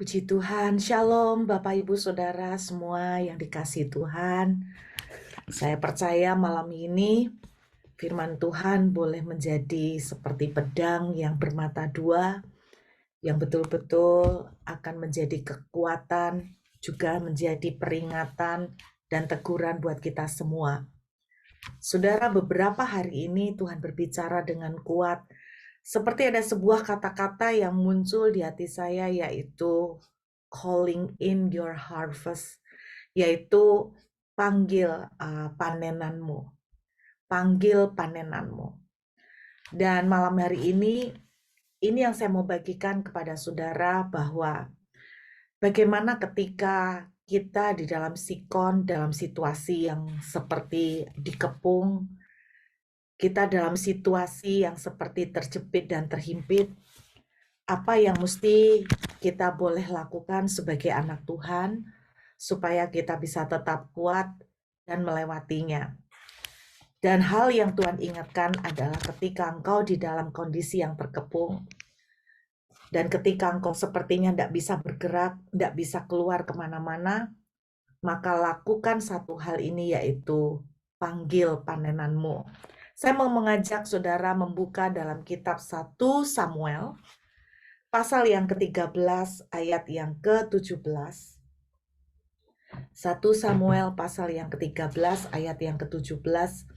Puji Tuhan, Shalom Bapak Ibu Saudara semua yang dikasihi Tuhan. Saya percaya malam ini firman Tuhan boleh menjadi seperti pedang yang bermata dua, yang betul-betul akan menjadi kekuatan, juga menjadi peringatan dan teguran buat kita semua. Saudara, beberapa hari ini Tuhan berbicara dengan kuat, seperti ada sebuah kata-kata yang muncul di hati saya, yaitu calling in your harvest, yaitu panggil panenanmu, panggil panenanmu. Dan malam hari ini yang saya mau bagikan kepada saudara bahwa bagaimana ketika kita di dalam sikon, dalam situasi yang seperti dikepung, kita dalam situasi yang seperti terjepit dan terhimpit, apa yang mesti kita boleh lakukan sebagai anak Tuhan supaya kita bisa tetap kuat dan melewatinya. Dan hal yang Tuhan ingatkan adalah ketika engkau di dalam kondisi yang terkepung, dan ketika engkau sepertinya tidak bisa bergerak, tidak bisa keluar kemana-mana, maka lakukan satu hal ini, yaitu panggil panenanmu. Saya mau mengajak saudara membuka dalam kitab 1 Samuel, pasal yang ke-13 ayat yang ke-17. 1 Samuel pasal yang ke-13 ayat yang ke-17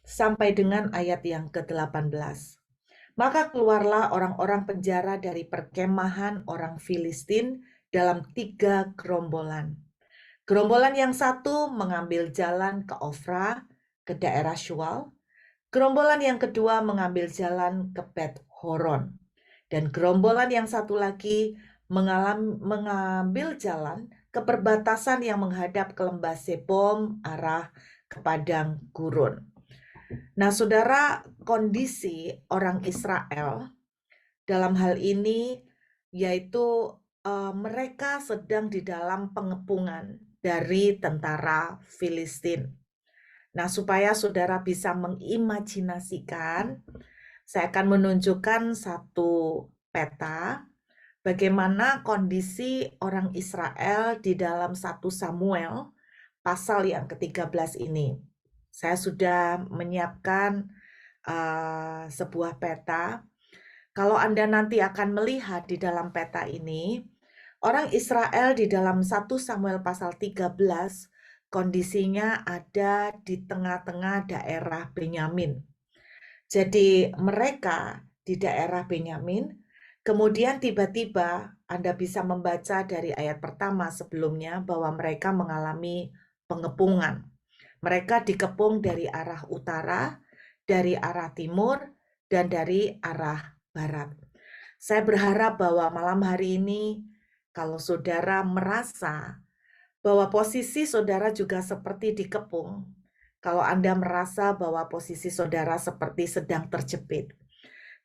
sampai dengan ayat yang ke-18. Maka keluarlah orang-orang penjara dari perkemahan orang Filistin dalam 3 gerombolan. Gerombolan yang satu mengambil jalan ke Ofra, ke daerah Shual. Gerombolan yang kedua mengambil jalan ke Bet Horon. Dan gerombolan yang satu lagi mengambil jalan ke perbatasan yang menghadap ke lembah Sebom, arah ke padang gurun. Nah, saudara, kondisi orang Israel dalam hal ini yaitu mereka sedang di dalam pengepungan dari tentara Filistin. Nah, supaya saudara bisa mengimajinasikan, saya akan menunjukkan satu peta bagaimana kondisi orang Israel di dalam 1 Samuel pasal yang ke-13 ini. Saya sudah menyiapkan sebuah peta. Kalau Anda nanti akan melihat di dalam peta ini, orang Israel di dalam 1 Samuel pasal 13, kondisinya ada di tengah-tengah daerah Benyamin. Jadi mereka di daerah Benyamin, kemudian tiba-tiba Anda bisa membaca dari ayat pertama sebelumnya bahwa mereka mengalami pengepungan. Mereka dikepung dari arah utara, dari arah timur, dan dari arah barat. Saya berharap bahwa malam hari ini, kalau saudara merasa bahwa posisi saudara juga seperti dikepung, kalau Anda merasa bahwa posisi saudara seperti sedang terjepit,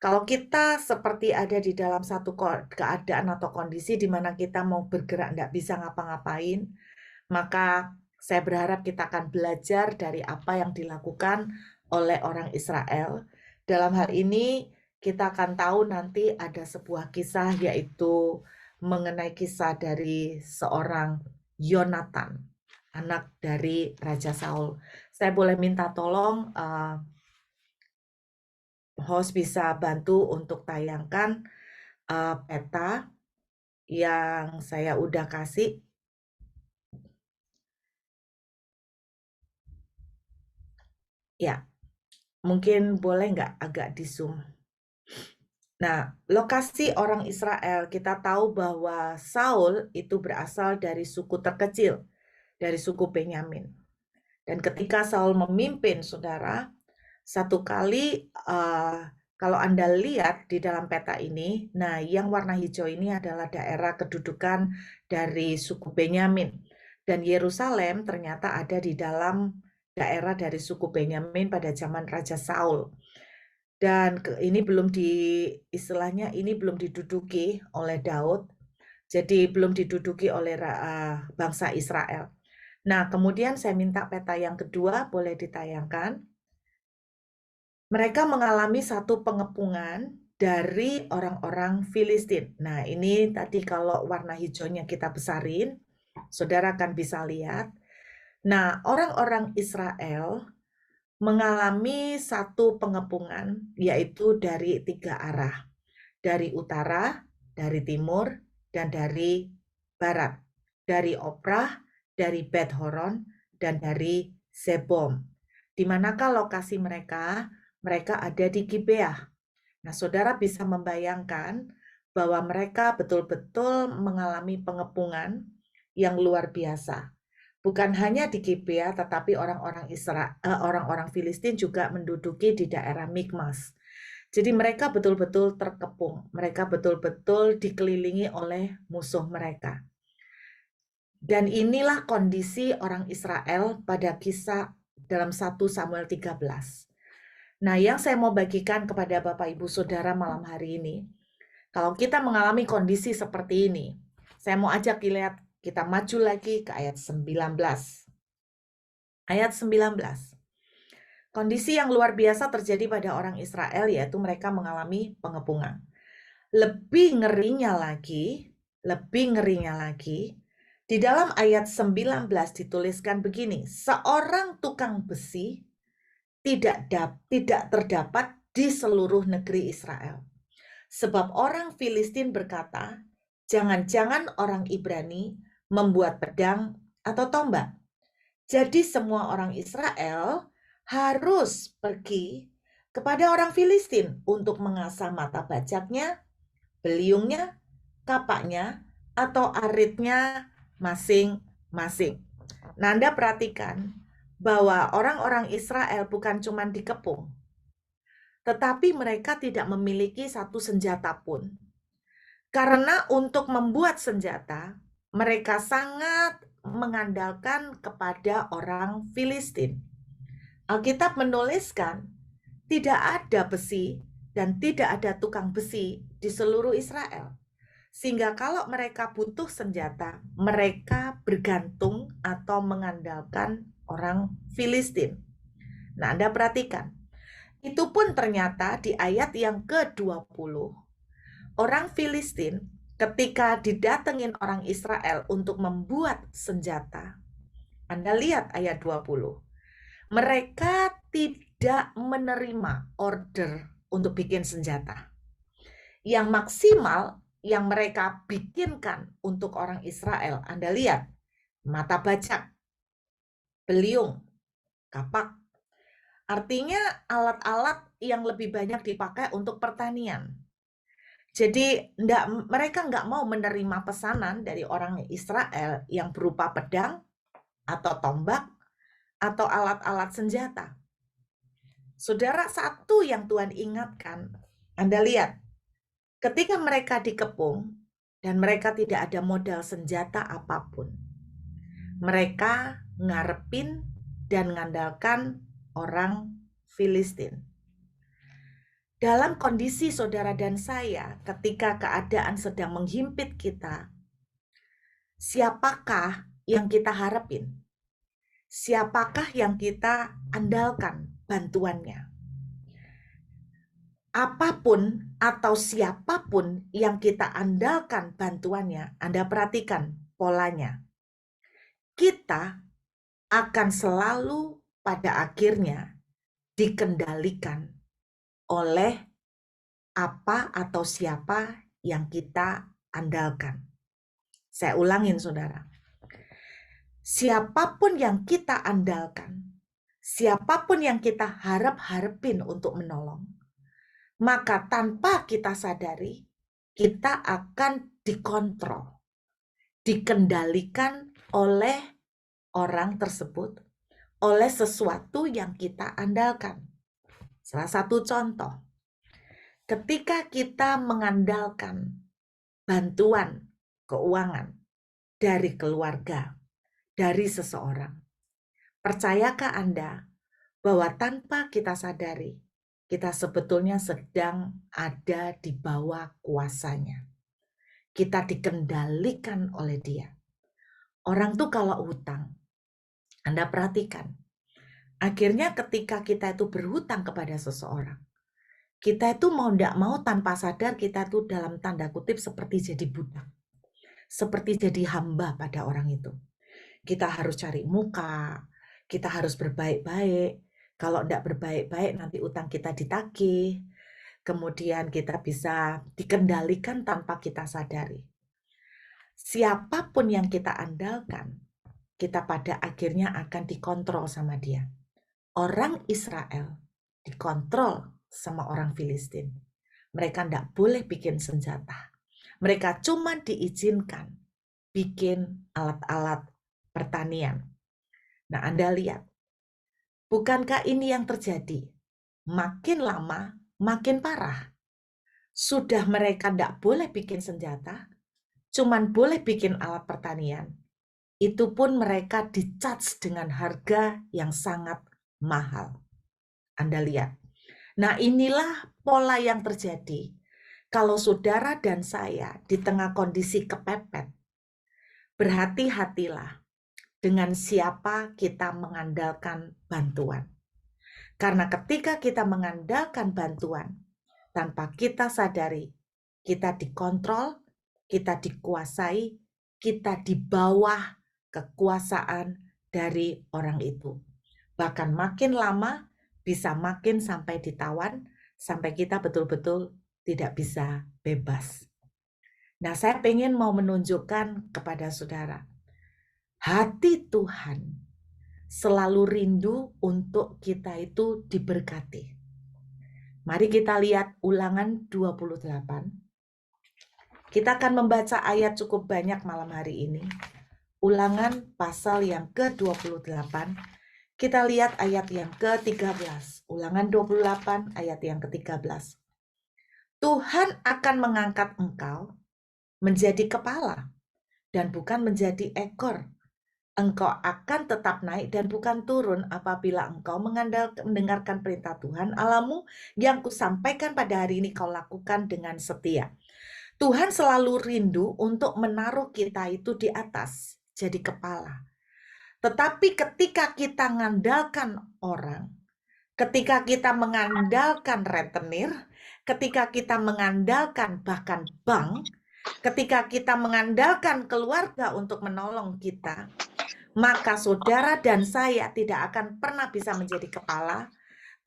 kalau kita seperti ada di dalam satu keadaan atau kondisi di mana kita mau bergerak tidak bisa ngapa-ngapain, maka saya berharap kita akan belajar dari apa yang dilakukan oleh orang Israel. Dalam hal ini kita akan tahu nanti ada sebuah kisah, yaitu mengenai kisah dari seorang Yonatan, anak dari Raja Saul. Saya boleh minta tolong host bisa bantu untuk tayangkan peta yang saya udah kasih. Ya, mungkin boleh nggak agak di zoom. Nah, lokasi orang Israel, kita tahu bahwa Saul itu berasal dari suku terkecil, dari suku Benyamin. Dan ketika Saul memimpin, saudara, satu kali kalau Anda lihat di dalam peta ini, nah yang warna hijau ini adalah daerah kedudukan dari suku Benyamin. Dan Yerusalem ternyata ada di dalam daerah dari suku Benyamin pada zaman Raja Saul. Dan ini istilahnya ini belum diduduki oleh Daud, jadi belum diduduki oleh bangsa Israel. Nah, kemudian saya minta peta yang kedua boleh ditayangkan. Mereka mengalami satu pengepungan dari orang-orang Filistin. Nah, ini tadi kalau warna hijaunya kita besarin, saudara akan bisa lihat. Nah, orang-orang Israel mengalami satu pengepungan, yaitu dari 3 arah. Dari utara, dari timur, dan dari barat. Dari Oprah, dari Bet Horon, dan dari Sebom. Di manakah lokasi mereka? Mereka ada di Gibeah. Nah, saudara bisa membayangkan bahwa mereka betul-betul mengalami pengepungan yang luar biasa. Bukan hanya di Gibeah, tetapi orang-orang Filistin juga menduduki di daerah Mikmas. Jadi mereka betul-betul terkepung. Mereka betul-betul dikelilingi oleh musuh mereka. Dan inilah kondisi orang Israel pada kisah dalam 1 Samuel 13. Nah, yang saya mau bagikan kepada Bapak Ibu Saudara malam hari ini, kalau kita mengalami kondisi seperti ini, saya mau ajak kita maju lagi ke ayat 19. Ayat 19. Kondisi yang luar biasa terjadi pada orang Israel, yaitu mereka mengalami pengepungan. Lebih ngerinya lagi, di dalam ayat 19 dituliskan begini, seorang tukang besi tidak terdapat di seluruh negeri Israel. Sebab orang Filistin berkata, jangan-jangan orang Ibrani membuat pedang atau tombak. Jadi semua orang Israel harus pergi kepada orang Filistin untuk mengasah mata bajaknya, beliungnya, kapaknya, atau aritnya masing-masing. Nah, Anda perhatikan bahwa orang-orang Israel bukan cuma dikepung, tetapi mereka tidak memiliki satu senjata pun. Karena untuk membuat senjata, mereka sangat mengandalkan kepada orang Filistin. Alkitab menuliskan, tidak ada besi dan tidak ada tukang besi di seluruh Israel. Sehingga kalau mereka butuh senjata, mereka bergantung atau mengandalkan orang Filistin. Nah, Anda perhatikan. Itu pun ternyata di ayat yang ke-20, orang Filistin ketika didatengin orang Israel untuk membuat senjata, Anda lihat ayat 20, mereka tidak menerima order untuk bikin senjata. Yang maksimal yang mereka bikinkan untuk orang Israel, Anda lihat, mata bajak, beliung, kapak. Artinya alat-alat yang lebih banyak dipakai untuk pertanian. Jadi mereka nggak mau menerima pesanan dari orang Israel yang berupa pedang atau tombak atau alat-alat senjata. Saudara, satu yang Tuhan ingatkan, Anda lihat, ketika mereka dikepung dan mereka tidak ada modal senjata apapun, mereka ngarepin dan ngandalkan orang Filistin. Dalam kondisi saudara dan saya, ketika keadaan sedang menghimpit kita, siapakah yang kita harapin? Siapakah yang kita andalkan bantuannya? Apapun atau siapapun yang kita andalkan bantuannya, Anda perhatikan polanya. Kita akan selalu pada akhirnya dikendalikan oleh apa atau siapa yang kita andalkan. Saya ulangin, saudara. Siapapun yang kita andalkan, siapapun yang kita harapin untuk menolong, maka tanpa kita sadari, kita akan dikontrol, dikendalikan oleh orang tersebut, oleh sesuatu yang kita andalkan. Salah satu contoh, ketika kita mengandalkan bantuan keuangan dari keluarga, dari seseorang, percayakah Anda bahwa tanpa kita sadari, kita sebetulnya sedang ada di bawah kuasanya. Kita dikendalikan oleh dia. Orang tuh kalau hutang, Anda perhatikan, akhirnya ketika kita itu berhutang kepada seseorang, Kita itu mau tidak mau tanpa sadar kita tuh dalam tanda kutip seperti jadi budak. Seperti jadi hamba pada orang itu. Kita harus cari muka, kita harus berbaik-baik. Kalau tidak berbaik-baik nanti utang kita ditagih. Kemudian kita bisa dikendalikan tanpa kita sadari. Siapapun yang kita andalkan, kita pada akhirnya akan dikontrol sama dia. Orang Israel dikontrol sama orang Filistin. Mereka tidak boleh bikin senjata. Mereka cuma diizinkan bikin alat-alat pertanian. Nah, Anda lihat, bukankah ini yang terjadi? Makin lama, makin parah. Sudah mereka tidak boleh bikin senjata, cuman boleh bikin alat pertanian. Itu pun mereka di-charge dengan harga yang sangat mahal. Anda lihat. Nah, inilah pola yang terjadi. Kalau saudara dan saya di tengah kondisi kepepet, berhati-hatilah dengan siapa kita mengandalkan bantuan. Karena ketika kita mengandalkan bantuan, tanpa kita sadari, kita dikontrol, kita dikuasai, kita di bawah kekuasaan dari orang itu. Bahkan makin lama, bisa makin sampai ditawan, sampai kita betul-betul tidak bisa bebas. Nah, saya pengen mau menunjukkan kepada saudara, hati Tuhan selalu rindu untuk kita itu diberkati. Mari kita lihat Ulangan 28. Kita akan membaca ayat cukup banyak malam hari ini. Ulangan pasal yang ke-28. Kita lihat ayat yang ke-13. Ulangan 28 ayat yang ke-13. Tuhan akan mengangkat engkau menjadi kepala dan bukan menjadi ekor. Engkau akan tetap naik dan bukan turun apabila engkau mendengarkan perintah Tuhan Allahmu yang kusampaikan pada hari ini kau lakukan dengan setia. Tuhan selalu rindu untuk menaruh kita itu di atas, jadi kepala. Tetapi ketika kita mengandalkan orang, ketika kita mengandalkan rentenir, ketika kita mengandalkan bahkan bank, ketika kita mengandalkan keluarga untuk menolong kita, maka saudara dan saya tidak akan pernah bisa menjadi kepala,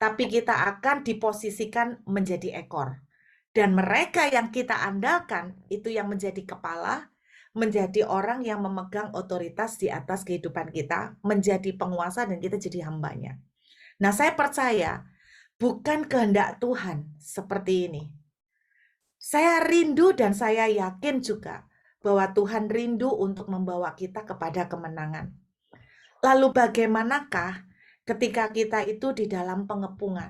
tapi kita akan diposisikan menjadi ekor. Dan mereka yang kita andalkan itu yang menjadi kepala, menjadi orang yang memegang otoritas di atas kehidupan kita, menjadi penguasa dan kita jadi hambanya. Nah, saya percaya bukan kehendak Tuhan seperti ini. Saya rindu dan saya yakin juga bahwa Tuhan rindu untuk membawa kita kepada kemenangan. Lalu bagaimanakah ketika kita itu di dalam pengepungan?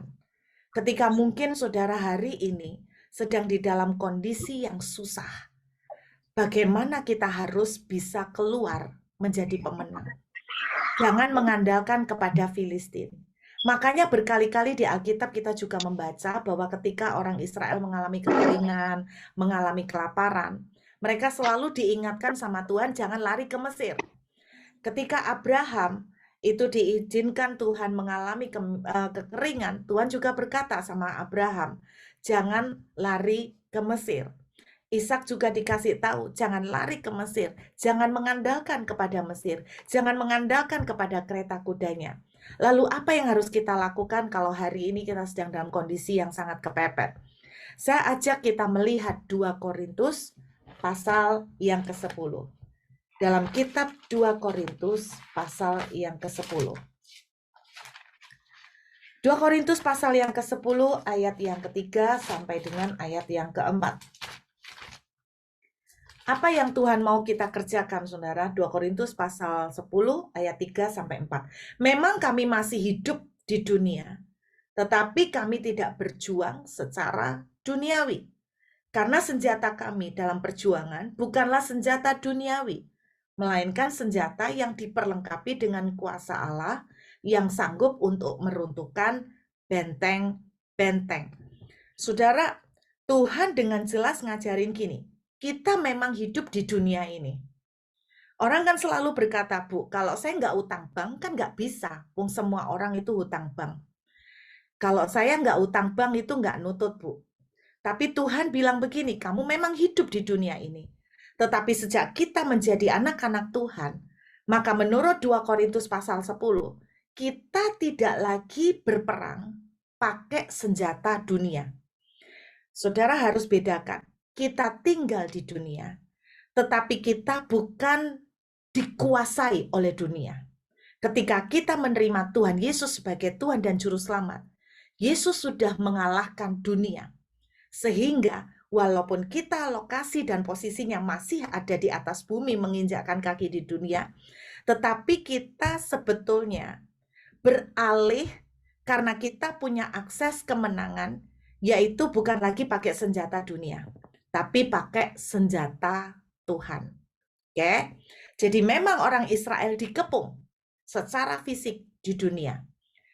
Ketika mungkin saudara hari ini sedang di dalam kondisi yang susah. Bagaimana kita harus bisa keluar menjadi pemenang? Jangan mengandalkan kepada Filistin. Makanya berkali-kali di Alkitab kita juga membaca bahwa ketika orang Israel mengalami kekeringan, mengalami kelaparan, mereka selalu diingatkan sama Tuhan jangan lari ke Mesir. Ketika Abraham itu diizinkan Tuhan mengalami kekeringan, Tuhan juga berkata sama Abraham, jangan lari ke Mesir. Ishak juga dikasih tahu, jangan lari ke Mesir, jangan mengandalkan kepada Mesir, jangan mengandalkan kepada kereta kudanya. Lalu apa yang harus kita lakukan kalau hari ini kita sedang dalam kondisi yang sangat kepepet? Saya ajak kita melihat 2 Korintus pasal yang ke-10. Dalam kitab 2 Korintus pasal yang ke-10. 2 Korintus pasal yang ke-10 ayat yang ke-3 sampai dengan ayat yang ke-4. Apa yang Tuhan mau kita kerjakan, saudara? 2 Korintus pasal 10 ayat 3 sampai 4. Memang kami masih hidup di dunia, tetapi kami tidak berjuang secara duniawi. Karena senjata kami dalam perjuangan bukanlah senjata duniawi, melainkan senjata yang diperlengkapi dengan kuasa Allah yang sanggup untuk meruntuhkan benteng-benteng. Saudara, Tuhan dengan jelas ngajarin gini, kita memang hidup di dunia ini. Orang kan selalu berkata, Bu, kalau saya nggak utang bank kan nggak bisa. Semua orang itu hutang bank. Kalau saya nggak utang bank itu nggak nutut, Bu. Tapi Tuhan bilang begini, kamu memang hidup di dunia ini. Tetapi sejak kita menjadi anak-anak Tuhan, maka menurut 2 Korintus pasal 10, kita tidak lagi berperang pakai senjata dunia. Saudara harus bedakan, kita tinggal di dunia, tetapi kita bukan dikuasai oleh dunia. Ketika kita menerima Tuhan Yesus sebagai Tuhan dan Juru Selamat, Yesus sudah mengalahkan dunia. Sehingga walaupun kita lokasi dan posisinya masih ada di atas bumi menginjakkan kaki di dunia, tetapi kita sebetulnya beralih karena kita punya akses kemenangan, yaitu bukan lagi pakai senjata dunia, tapi pakai senjata Tuhan. Oke? Jadi memang orang Israel dikepung secara fisik di dunia.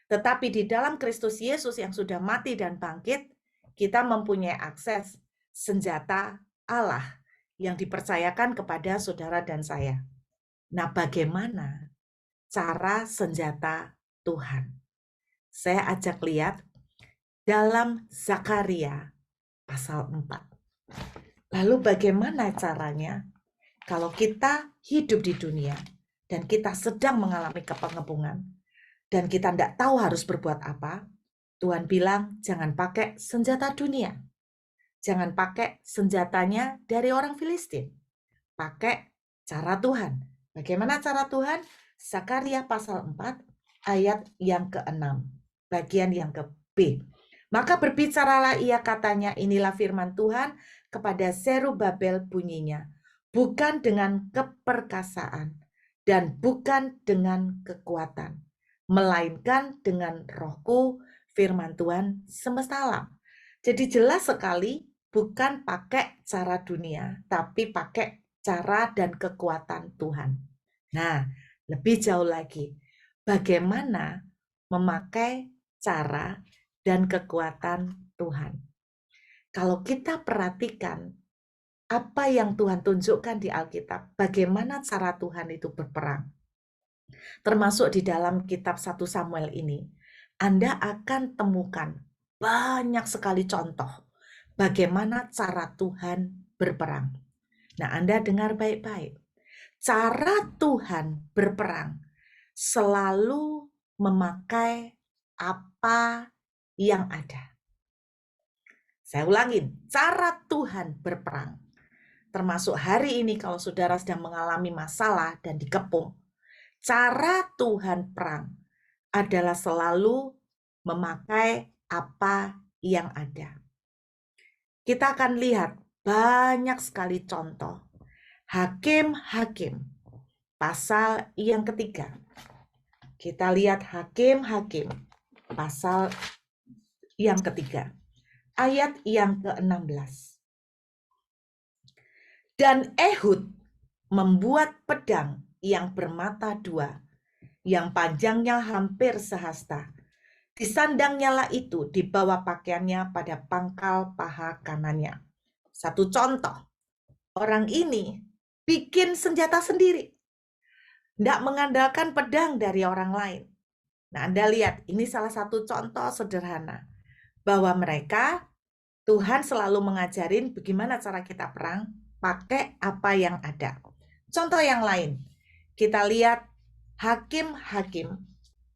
Tetapi di dalam Kristus Yesus yang sudah mati dan bangkit, kita mempunyai akses senjata Allah yang dipercayakan kepada saudara dan saya. Nah, bagaimana cara senjata Tuhan? Saya ajak lihat dalam Zakaria pasal 4. Lalu bagaimana caranya kalau kita hidup di dunia dan kita sedang mengalami kepengepungan dan kita tidak tahu harus berbuat apa? Tuhan bilang, jangan pakai senjata dunia. Jangan pakai senjatanya dari orang Filistin. Pakai cara Tuhan. Bagaimana cara Tuhan? Zakaria pasal 4 ayat yang ke-6. Bagian yang ke B. Maka berbicaralah ia katanya, inilah firman Tuhan kepada Zerubabel bunyinya. Bukan dengan keperkasaan dan bukan dengan kekuatan, melainkan dengan rohku, firman Tuhan semesta alam. Jadi jelas sekali bukan pakai cara dunia, tapi pakai cara dan kekuatan Tuhan. Nah, lebih jauh lagi, bagaimana memakai cara dan kekuatan Tuhan. Kalau kita perhatikan apa yang Tuhan tunjukkan di Alkitab, bagaimana cara Tuhan itu berperang. Termasuk di dalam kitab 1 Samuel ini, Anda akan temukan banyak sekali contoh bagaimana cara Tuhan berperang. Nah, Anda dengar baik-baik. Cara Tuhan berperang selalu memakai apa yang ada. Saya ulangin, cara Tuhan berperang. Termasuk hari ini kalau saudara sedang mengalami masalah dan dikepung, cara Tuhan perang adalah selalu memakai apa yang ada. Kita akan lihat banyak sekali contoh. Hakim-hakim, pasal yang ketiga. Kita lihat Hakim-hakim, pasal yang ketiga. Ayat yang ke-16. Dan Ehud membuat pedang yang bermata dua, yang panjangnya hampir sehasta. Disandangnya lah itu di bawah pakaiannya pada pangkal paha kanannya. Satu contoh, orang ini bikin senjata sendiri. Tidak mengandalkan pedang dari orang lain. Nah, Anda lihat, ini salah satu contoh sederhana. Bahwa mereka, Tuhan selalu mengajarin bagaimana cara kita perang, pakai apa yang ada. Contoh yang lain, kita lihat Hakim-hakim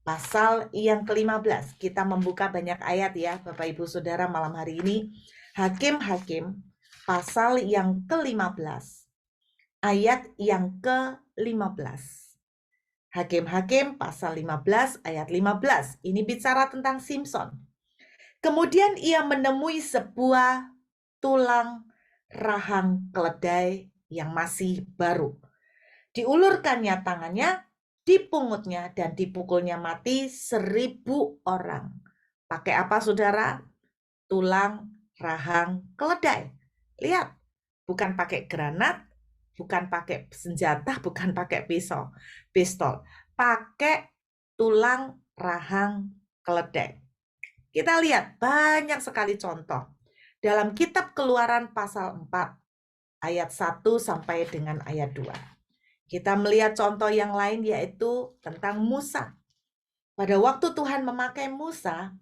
pasal yang ke-15. Kita membuka banyak ayat ya Bapak Ibu Saudara malam hari ini. Hakim-hakim pasal yang ke-15. Ayat yang ke-15. Hakim-hakim pasal 15 ayat 15. Ini bicara tentang Simson. Kemudian ia menemui sebuah tulang rahang keledai yang masih baru. Diulurkannya tangannya, dipungutnya dan dipukulnya mati 1.000 orang. Pakai apa saudara? Tulang rahang keledai. Lihat, bukan pakai granat, bukan pakai senjata, bukan pakai pistol. Pakai tulang rahang keledai. Kita lihat banyak sekali contoh. Dalam kitab Keluaran pasal 4, ayat 1 sampai dengan ayat 2. Kita melihat contoh yang lain yaitu tentang Musa. Pada waktu Tuhan memakai Musa,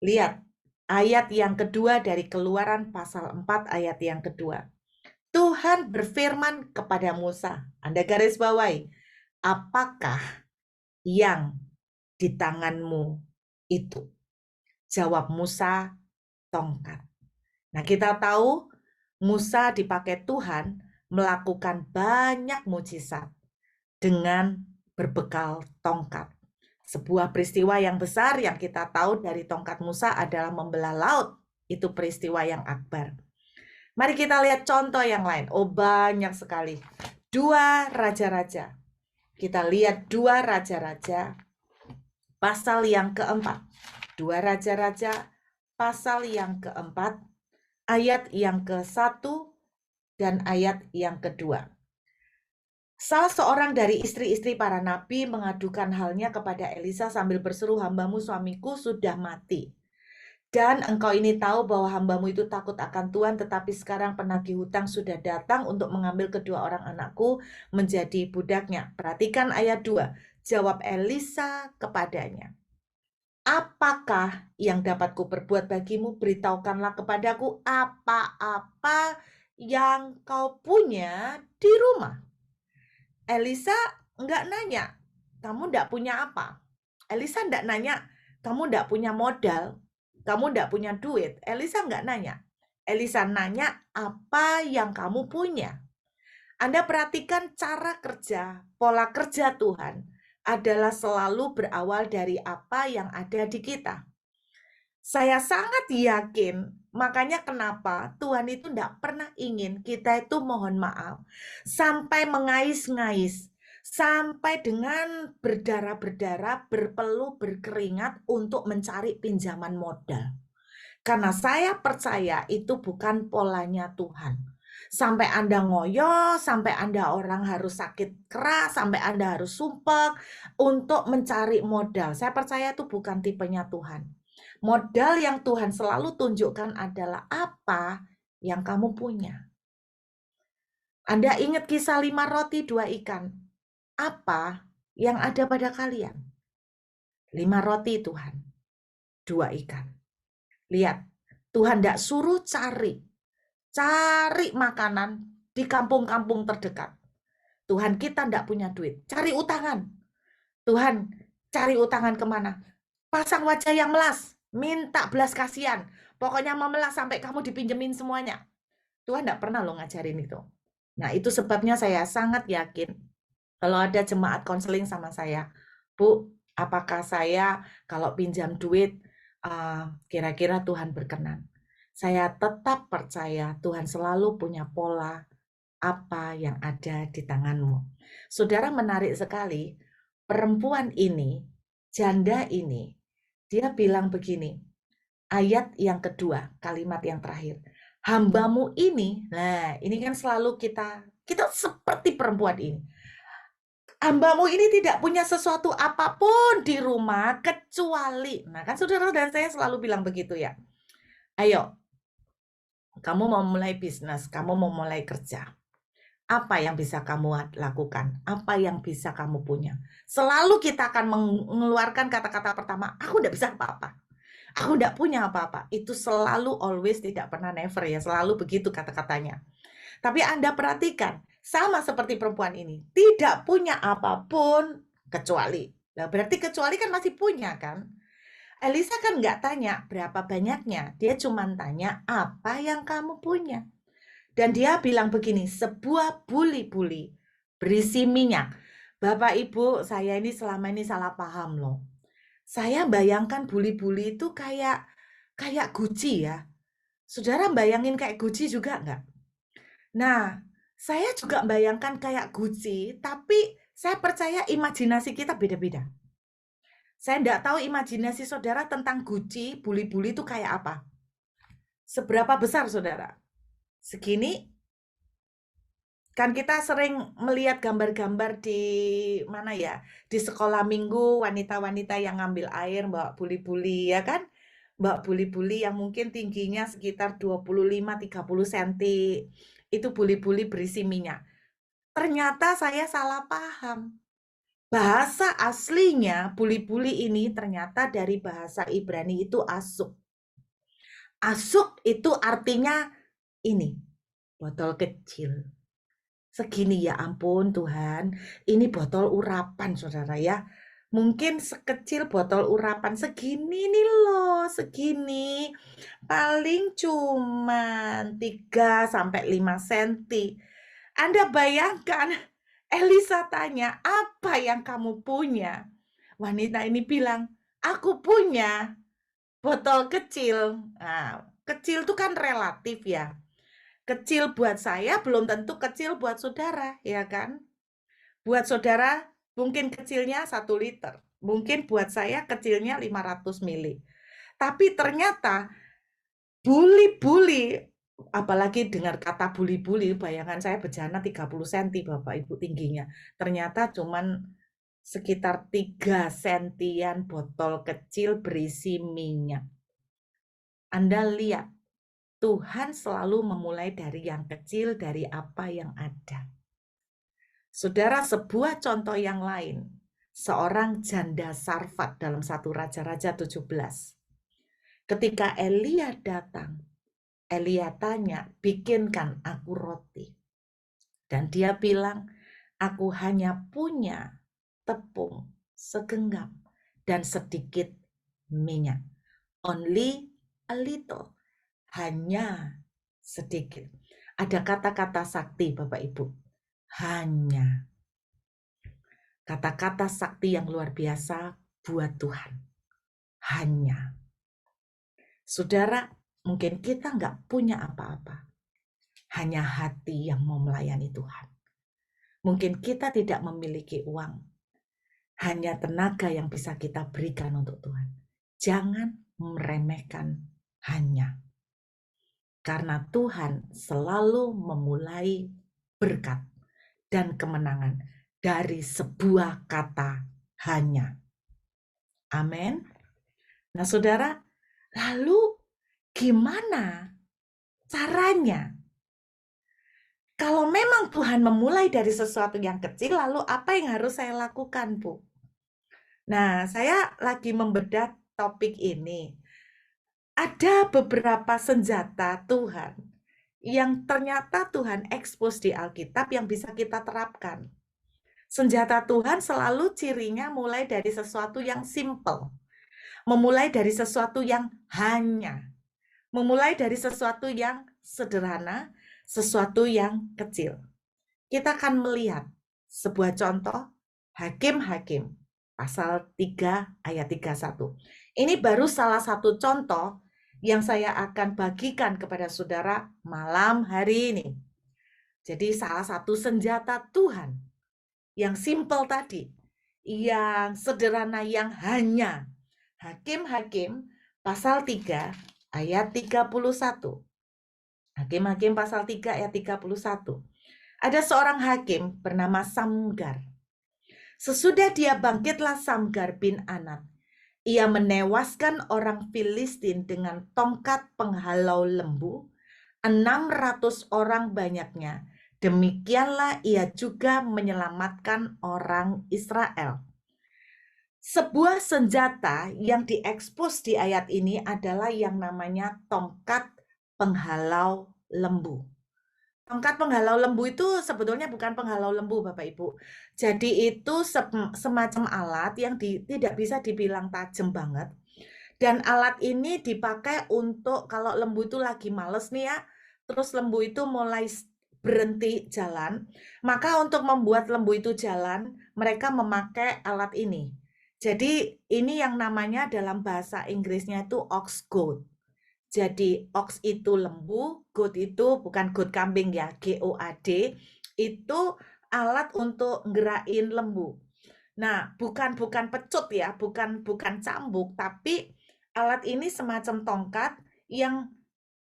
Lihat ayat yang kedua dari Keluaran pasal 4 ayat yang kedua. Tuhan berfirman kepada Musa, Anda garis bawahi, apakah yang di tanganmu itu? Jawab Musa, tongkat. Nah, kita tahu Musa dipakai Tuhan melakukan banyak mujizat dengan berbekal tongkat. Sebuah peristiwa yang besar yang kita tahu dari tongkat Musa adalah membelah laut. Itu peristiwa yang akbar. Mari kita lihat contoh yang lain. Oh, banyak sekali. 2 Raja-Raja. Kita lihat 2 Raja-Raja pasal yang keempat. 2 Raja-Raja pasal yang keempat, ayat yang ke-1 dan ayat yang kedua. Salah seorang dari istri-istri para nabi mengadukan halnya kepada Elisa sambil berseru, hambamu suamiku sudah mati. Dan engkau ini tahu bahwa hambamu itu takut akan Tuhan, tetapi sekarang penagih hutang sudah datang untuk mengambil kedua orang anakku menjadi budaknya. Perhatikan ayat 2. Jawab Elisa kepadanya, apakah yang dapat kuperbuat bagimu? Beritahukanlah kepadaku apa-apa yang kau punya di rumah. Elisa enggak nanya, kamu enggak punya apa? Elisa enggak nanya, kamu enggak punya modal? Kamu enggak punya duit? Elisa enggak nanya. Elisa nanya, apa yang kamu punya? Anda perhatikan cara kerja, pola kerja Tuhan adalah selalu berawal dari apa yang ada di kita. Saya sangat yakin, makanya kenapa Tuhan itu tidak pernah ingin kita itu mohon maaf, sampai mengais-ngais, sampai dengan berdarah-berdarah, berpeluh, berkeringat untuk mencari pinjaman modal. Karena saya percaya itu bukan polanya Tuhan. Sampai Anda ngoyo, sampai Anda orang harus sakit keras, sampai Anda harus sumpah untuk mencari modal. Saya percaya itu bukan tipenya Tuhan. Modal yang Tuhan selalu tunjukkan adalah apa yang kamu punya. Anda ingat kisah 5 roti 2 ikan. Apa yang ada pada kalian? 5 roti Tuhan, 2 ikan. Lihat, Tuhan tidak suruh cari makanan di kampung-kampung terdekat. Tuhan, kita tidak punya duit, cari utangan. Tuhan, cari utangan kemana? Pasang wajah yang melas, minta belas kasihan. Pokoknya memelas sampai kamu dipinjemin semuanya. Tuhan tidak pernah lo ngajarin itu. Nah, itu sebabnya saya sangat yakin kalau ada jemaat konseling sama saya, Bu, apakah saya kalau pinjam duit kira-kira Tuhan berkenan? Saya tetap percaya Tuhan selalu punya pola apa yang ada di tanganmu. Saudara, menarik sekali, perempuan ini, janda ini, dia bilang begini, ayat yang kedua, kalimat yang terakhir, hambamu ini, nah ini kan selalu kita seperti perempuan ini. Hambamu ini tidak punya sesuatu apapun di rumah kecuali, nah kan saudara dan saya selalu bilang begitu ya. Ayo, kamu mau mulai bisnis, kamu mau mulai kerja. Apa yang bisa kamu lakukan? Apa yang bisa kamu punya? Selalu kita akan mengeluarkan kata-kata pertama, aku tidak bisa apa-apa. Aku tidak punya apa-apa. Itu selalu, always, tidak pernah, never ya. Selalu begitu kata-katanya. Tapi Anda perhatikan, sama seperti perempuan ini. Tidak punya apapun kecuali. Nah, berarti kecuali kan masih punya kan? Elisa kan nggak tanya berapa banyaknya. Dia cuma tanya apa yang kamu punya. Dan dia bilang begini, sebuah buli-buli berisi minyak. Bapak Ibu, saya ini selama ini salah paham loh. Saya bayangkan buli-buli itu kayak Gucci ya. Saudara bayangin kayak Gucci juga enggak? Nah, saya juga bayangkan kayak Gucci, tapi saya percaya imajinasi kita beda-beda. Saya enggak tahu imajinasi saudara tentang Gucci, buli-buli itu kayak apa. Seberapa besar saudara? Segini? Kan kita sering melihat gambar-gambar di mana ya, di sekolah minggu, wanita-wanita yang ngambil air bawa buli-buli ya kan, bawa buli-buli yang mungkin tingginya sekitar 25-30 cm, itu buli-buli berisi minyak. Ternyata saya salah paham. Bahasa aslinya buli-buli ini ternyata dari bahasa Ibrani itu asuk. Asuk itu artinya ini, botol kecil. Segini, ya ampun Tuhan, ini botol urapan saudara ya. Mungkin sekecil botol urapan segini nih loh, segini. Paling cuman 3 sampai 5 cm. Anda bayangkan, Elisa tanya, apa yang kamu punya? Wanita ini bilang, aku punya botol kecil. Nah, kecil itu kan relatif ya. Kecil buat saya belum tentu kecil buat saudara, ya kan? Buat saudara mungkin kecilnya 1 liter. Mungkin buat saya kecilnya 500 mili. Tapi ternyata buli-buli, apalagi dengar kata buli-buli, bayangan saya bejana 30 cm Bapak Ibu tingginya. Ternyata cuman sekitar 3 sentian botol kecil berisi minyak. Anda lihat, Tuhan selalu memulai dari yang kecil, dari apa yang ada. Saudara, sebuah contoh yang lain. Seorang janda Sarfat dalam 1 Raja-Raja 17. Ketika Elia datang, Elia tanya, bikinkan aku roti. Dan dia bilang, aku hanya punya tepung segenggam dan sedikit minyak. Only a little. Hanya sedikit. Ada kata-kata sakti Bapak Ibu. Hanya. Kata-kata sakti yang luar biasa buat Tuhan. Hanya. Saudara, mungkin kita nggak punya apa-apa. Hanya hati yang mau melayani Tuhan. Mungkin kita tidak memiliki uang. Hanya tenaga yang bisa kita berikan untuk Tuhan. Jangan meremehkan hanya. Karena Tuhan selalu memulai berkat dan kemenangan dari sebuah kata hanya. Amin. Nah saudara, lalu gimana caranya? Kalau memang Tuhan memulai dari sesuatu yang kecil, lalu apa yang harus saya lakukan, Bu? Nah, saya lagi membedah topik ini. Ada beberapa senjata Tuhan yang ternyata Tuhan ekspos di Alkitab yang bisa kita terapkan. Senjata Tuhan selalu cirinya mulai dari sesuatu yang simple. Memulai dari sesuatu yang hanya. Memulai dari sesuatu yang sederhana, sesuatu yang kecil. Kita akan melihat sebuah contoh Hakim-Hakim pasal 3 ayat 31. Ini baru salah satu contoh yang saya akan bagikan kepada saudara malam hari ini. Jadi salah satu senjata Tuhan yang simple tadi, yang sederhana, yang hanya. Hakim-Hakim pasal 3 ayat 31. Hakim-Hakim pasal 3 ayat 31. Ada seorang hakim bernama Samgar. Sesudah dia bangkitlah Samgar bin Anat. Ia menewaskan orang Filistin dengan tongkat penghalau lembu, 600 orang banyaknya. Demikianlah ia juga menyelamatkan orang Israel. Sebuah senjata yang diekspos di ayat ini adalah yang namanya tongkat penghalau lembu. Tongkat penghalau lembu itu sebetulnya bukan penghalau lembu, Bapak Ibu. Jadi itu semacam alat yang tidak bisa dibilang tajam banget. Dan alat ini dipakai untuk kalau lembu itu lagi males nih ya, terus lembu itu mulai berhenti jalan, maka untuk membuat lembu itu jalan, mereka memakai alat ini. Jadi ini yang namanya dalam bahasa Inggrisnya itu ox goad. Jadi ox itu lembu, goat itu bukan goat kambing ya, GOAD, itu alat untuk ngerain lembu. Nah, bukan pecut ya, bukan cambuk, tapi alat ini semacam tongkat yang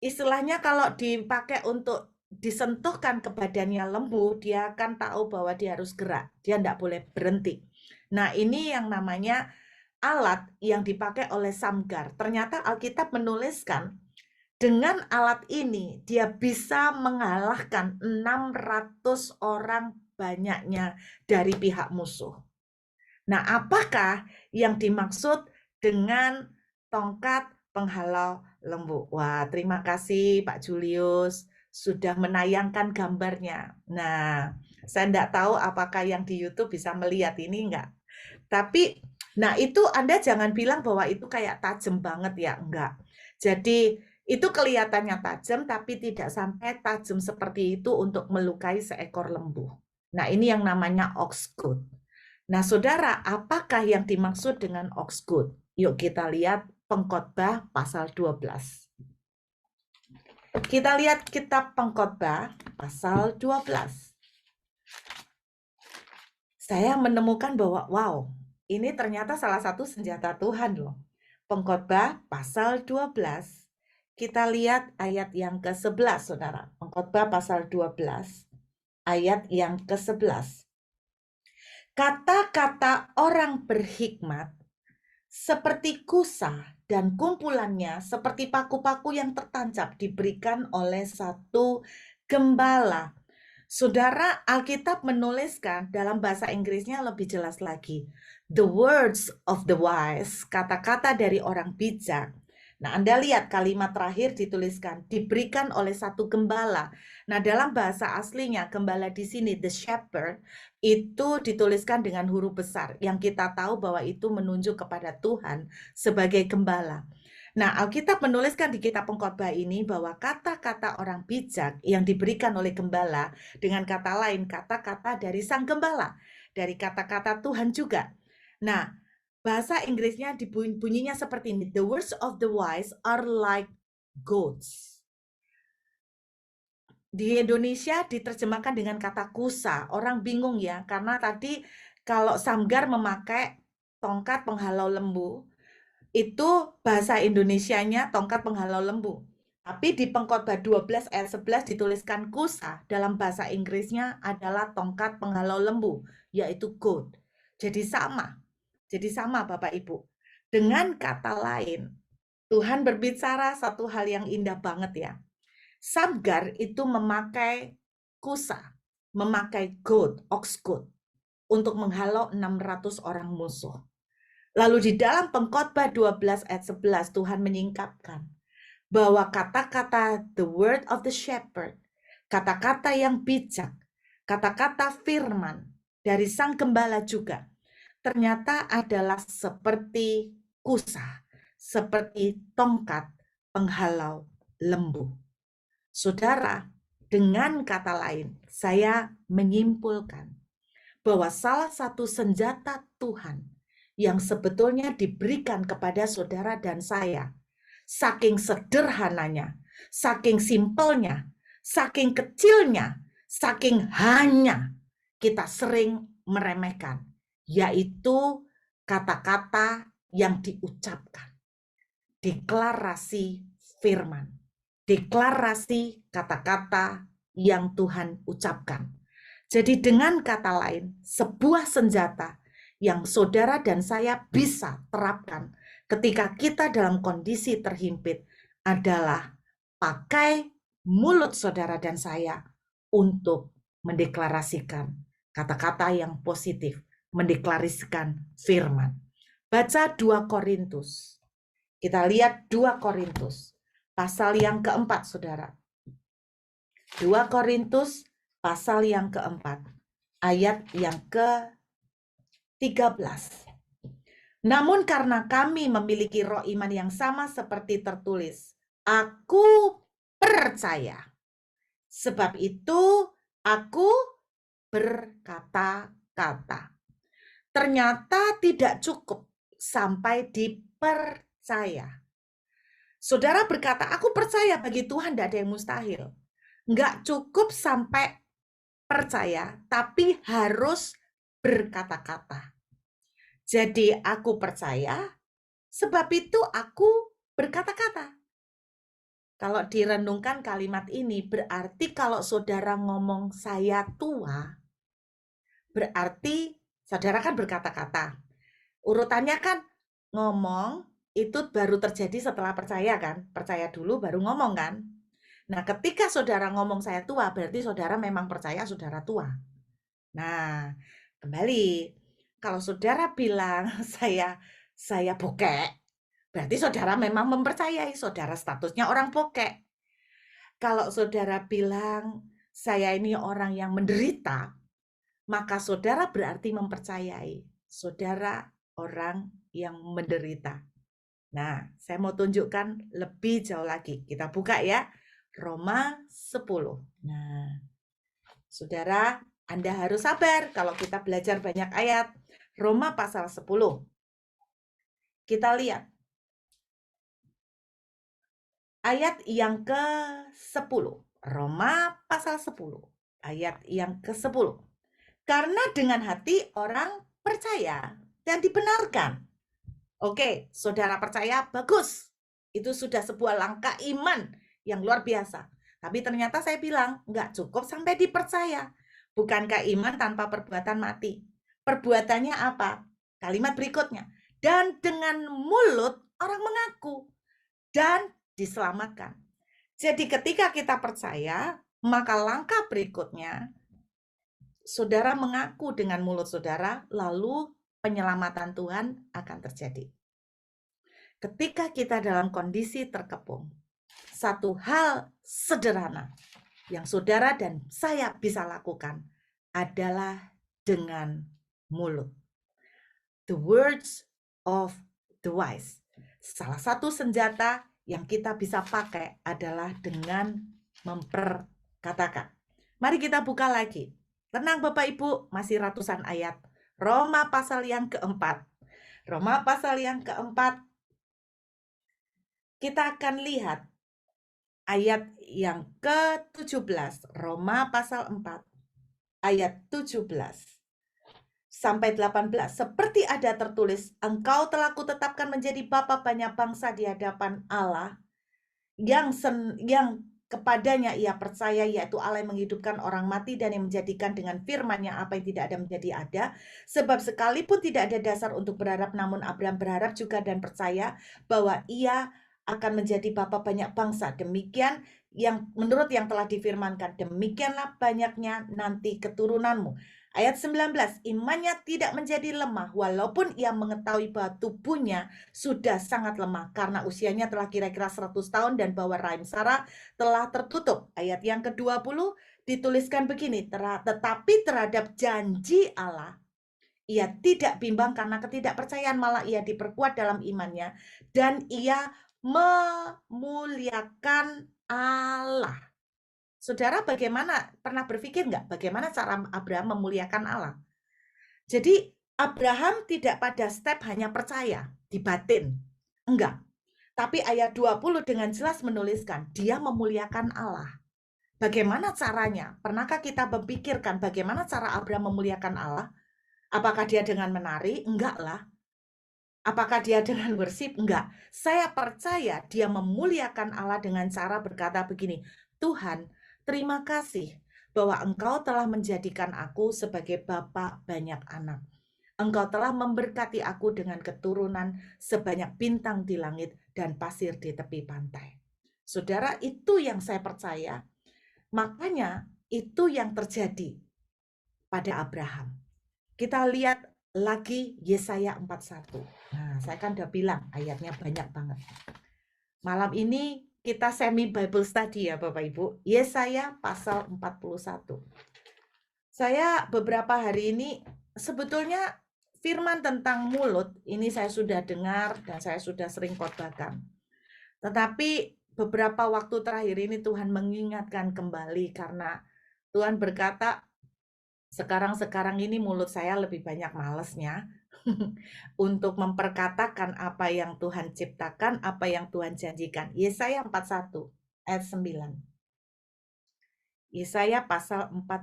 istilahnya kalau dipakai untuk disentuhkan ke badannya lembu, dia akan tahu bahwa dia harus gerak, dia tidak boleh berhenti. Nah, ini yang namanya alat yang dipakai oleh Samgar. Ternyata Alkitab menuliskan dengan alat ini dia bisa mengalahkan 600 orang banyaknya dari pihak musuh. Nah, apakah yang dimaksud dengan tongkat penghalau lembu? Wah, terima kasih Pak Julius sudah menayangkan gambarnya. Nah, saya enggak tahu apakah yang di YouTube bisa melihat ini enggak. Tapi, nah itu Anda jangan bilang bahwa itu kayak tajam banget ya, enggak. Jadi, itu kelihatannya tajam tapi tidak sampai tajam seperti itu untuk melukai seekor lembu. Nah, ini yang namanya oxgood. Nah, saudara, apakah yang dimaksud dengan oxgood? Yuk kita lihat Pengkhotbah pasal 12. Kita lihat kitab Pengkhotbah pasal 12. Saya menemukan bahwa, wow, ini ternyata salah satu senjata Tuhan loh. Pengkhotbah pasal 12. Kita lihat ayat yang ke-11, saudara. Pengkhotbah pasal 12, ayat yang ke-11. Kata-kata orang berhikmat seperti kusa dan kumpulannya seperti paku-paku yang tertancap diberikan oleh satu gembala. Saudara, Alkitab menuliskan dalam bahasa Inggrisnya lebih jelas lagi. The words of the wise, kata-kata dari orang bijak. Nah, Anda lihat kalimat terakhir dituliskan, diberikan oleh satu gembala. Nah, dalam bahasa aslinya, gembala di sini, the shepherd, itu dituliskan dengan huruf besar. Yang kita tahu bahwa itu menunjuk kepada Tuhan sebagai gembala. Nah, Alkitab menuliskan di kitab Pengkhotbah ini bahwa kata-kata orang bijak yang diberikan oleh gembala, dengan kata lain, kata-kata dari sang gembala, dari kata-kata Tuhan juga. Nah, bahasa Inggrisnya bunyinya seperti ini. The words of the wise are like goats. Di Indonesia diterjemahkan dengan kata kusa. Orang bingung ya, karena tadi kalau Samgar memakai tongkat penghalau lembu, itu bahasa Indonesianya tongkat penghalau lembu. Tapi di Pengkhotbah 12 ayat 11 dituliskan kusa, dalam bahasa Inggrisnya adalah tongkat penghalau lembu, yaitu goat. Jadi sama Bapak Ibu. Dengan kata lain, Tuhan berbicara satu hal yang indah banget ya. Samgar itu memakai kusa, memakai goat, ox goat, untuk menghalau 600 orang musuh. Lalu di dalam Pengkhotbah 12 ayat 11 Tuhan menyingkapkan bahwa kata-kata the word of the shepherd, kata-kata yang bijak, kata-kata firman dari sang gembala juga ternyata adalah seperti kusa, seperti tongkat penghalau lembu. Saudara, dengan kata lain, saya menyimpulkan bahwa salah satu senjata Tuhan yang sebetulnya diberikan kepada saudara dan saya, saking sederhananya, saking simpelnya, saking kecilnya, saking hanya kita sering meremehkan, yaitu kata-kata yang diucapkan, deklarasi firman, deklarasi kata-kata yang Tuhan ucapkan. Jadi dengan kata lain, sebuah senjata yang saudara dan saya bisa terapkan ketika kita dalam kondisi terhimpit adalah pakai mulut saudara dan saya untuk mendeklarasikan kata-kata yang positif, mendeklarasikan firman. Baca 2 Korintus. Kita lihat 2 Korintus, pasal yang keempat, saudara. 2 Korintus, pasal yang keempat, ayat yang ke-13. Namun karena kami memiliki roh iman yang sama seperti tertulis, aku percaya. Sebab itu aku berkata-kata. Ternyata tidak cukup sampai dipercaya. Saudara berkata, aku percaya bagi Tuhan tidak ada yang mustahil. Nggak cukup sampai percaya, tapi harus berkata-kata. Jadi aku percaya, sebab itu aku berkata-kata. Kalau direnungkan kalimat ini, berarti kalau saudara ngomong saya tua, berarti saudara kan berkata-kata. Urutannya kan ngomong itu baru terjadi setelah percaya kan? Percaya dulu baru ngomong kan? Nah, ketika saudara ngomong saya tua, berarti saudara memang percaya saudara tua. Nah, kembali. Kalau saudara bilang saya bokek, berarti saudara memang mempercayai saudara statusnya orang bokek. Kalau saudara bilang saya ini orang yang menderita, maka saudara berarti mempercayai saudara orang yang menderita. Nah, saya mau tunjukkan lebih jauh lagi. Kita buka ya, Roma 10. Nah, saudara, Anda harus sabar kalau kita belajar banyak ayat. Roma pasal 10. Kita lihat. Ayat yang ke-10. Roma pasal 10. Ayat yang ke-10. Karena dengan hati orang percaya dan dibenarkan. Oke, saudara percaya, bagus. Itu sudah sebuah langkah iman yang luar biasa. Tapi ternyata saya bilang, nggak cukup sampai dipercaya. Bukankah iman tanpa perbuatan mati? Perbuatannya apa? Kalimat berikutnya. Dan dengan mulut orang mengaku dan diselamatkan. Jadi ketika kita percaya, maka langkah berikutnya, saudara mengaku dengan mulut saudara, lalu penyelamatan Tuhan akan terjadi. Ketika kita dalam kondisi terkepung, satu hal sederhana yang saudara dan saya bisa lakukan adalah dengan mulut. The words of the wise. Salah satu senjata yang kita bisa pakai adalah dengan memperkatakan. Mari kita buka lagi. Tenang Bapak Ibu, masih ratusan ayat. Roma pasal yang keempat. Roma pasal yang keempat, kita akan lihat ayat yang ke-17. Roma pasal 4, ayat 17 sampai 18. Seperti ada tertulis, engkau telah kutetapkan menjadi bapa banyak bangsa di hadapan Allah, yang kepadanya ia percaya, yaitu Allah yang menghidupkan orang mati dan yang menjadikan dengan firman-Nya apa yang tidak ada menjadi ada. Sebab sekalipun tidak ada dasar untuk berharap, namun Abraham berharap juga dan percaya bahwa ia akan menjadi bapa banyak bangsa. Demikian yang menurut yang telah difirmankan, demikianlah banyaknya nanti keturunanmu. Ayat 19, imannya tidak menjadi lemah walaupun ia mengetahui bahwa tubuhnya sudah sangat lemah karena usianya telah kira-kira 100 tahun dan bahwa rahim Sarah telah tertutup. Ayat yang ke-20 dituliskan begini, tetapi terhadap janji Allah ia tidak bimbang karena ketidakpercayaan, malah ia diperkuat dalam imannya dan ia memuliakan Allah. Saudara bagaimana, pernah berpikir nggak bagaimana cara Abraham memuliakan Allah? Jadi Abraham tidak pada step hanya percaya di batin, enggak. Tapi ayat 20 dengan jelas menuliskan dia memuliakan Allah. Bagaimana caranya? Pernahkah kita memikirkan bagaimana cara Abraham memuliakan Allah? Apakah dia dengan menari? Enggak lah. Apakah dia dengan worship? Enggak. Saya percaya dia memuliakan Allah dengan cara berkata begini, Tuhan, terima kasih bahwa Engkau telah menjadikan aku sebagai bapa banyak anak. Engkau telah memberkati aku dengan keturunan sebanyak bintang di langit dan pasir di tepi pantai. Saudara, itu yang saya percaya. Makanya itu yang terjadi pada Abraham. Kita lihat lagi Yesaya 41. Nah, saya kan udah bilang ayatnya banyak banget. Malam ini kita semi Bible study ya Bapak Ibu. Yesaya pasal 41. Saya beberapa hari ini sebetulnya firman tentang mulut ini saya sudah dengar dan saya sudah sering khotbahkan. Tetapi beberapa waktu terakhir ini Tuhan mengingatkan kembali karena Tuhan berkata, sekarang ini mulut saya lebih banyak malesnya untuk memperkatakan apa yang Tuhan ciptakan, apa yang Tuhan janjikan. Yesaya 41 ayat 9. Yesaya pasal 41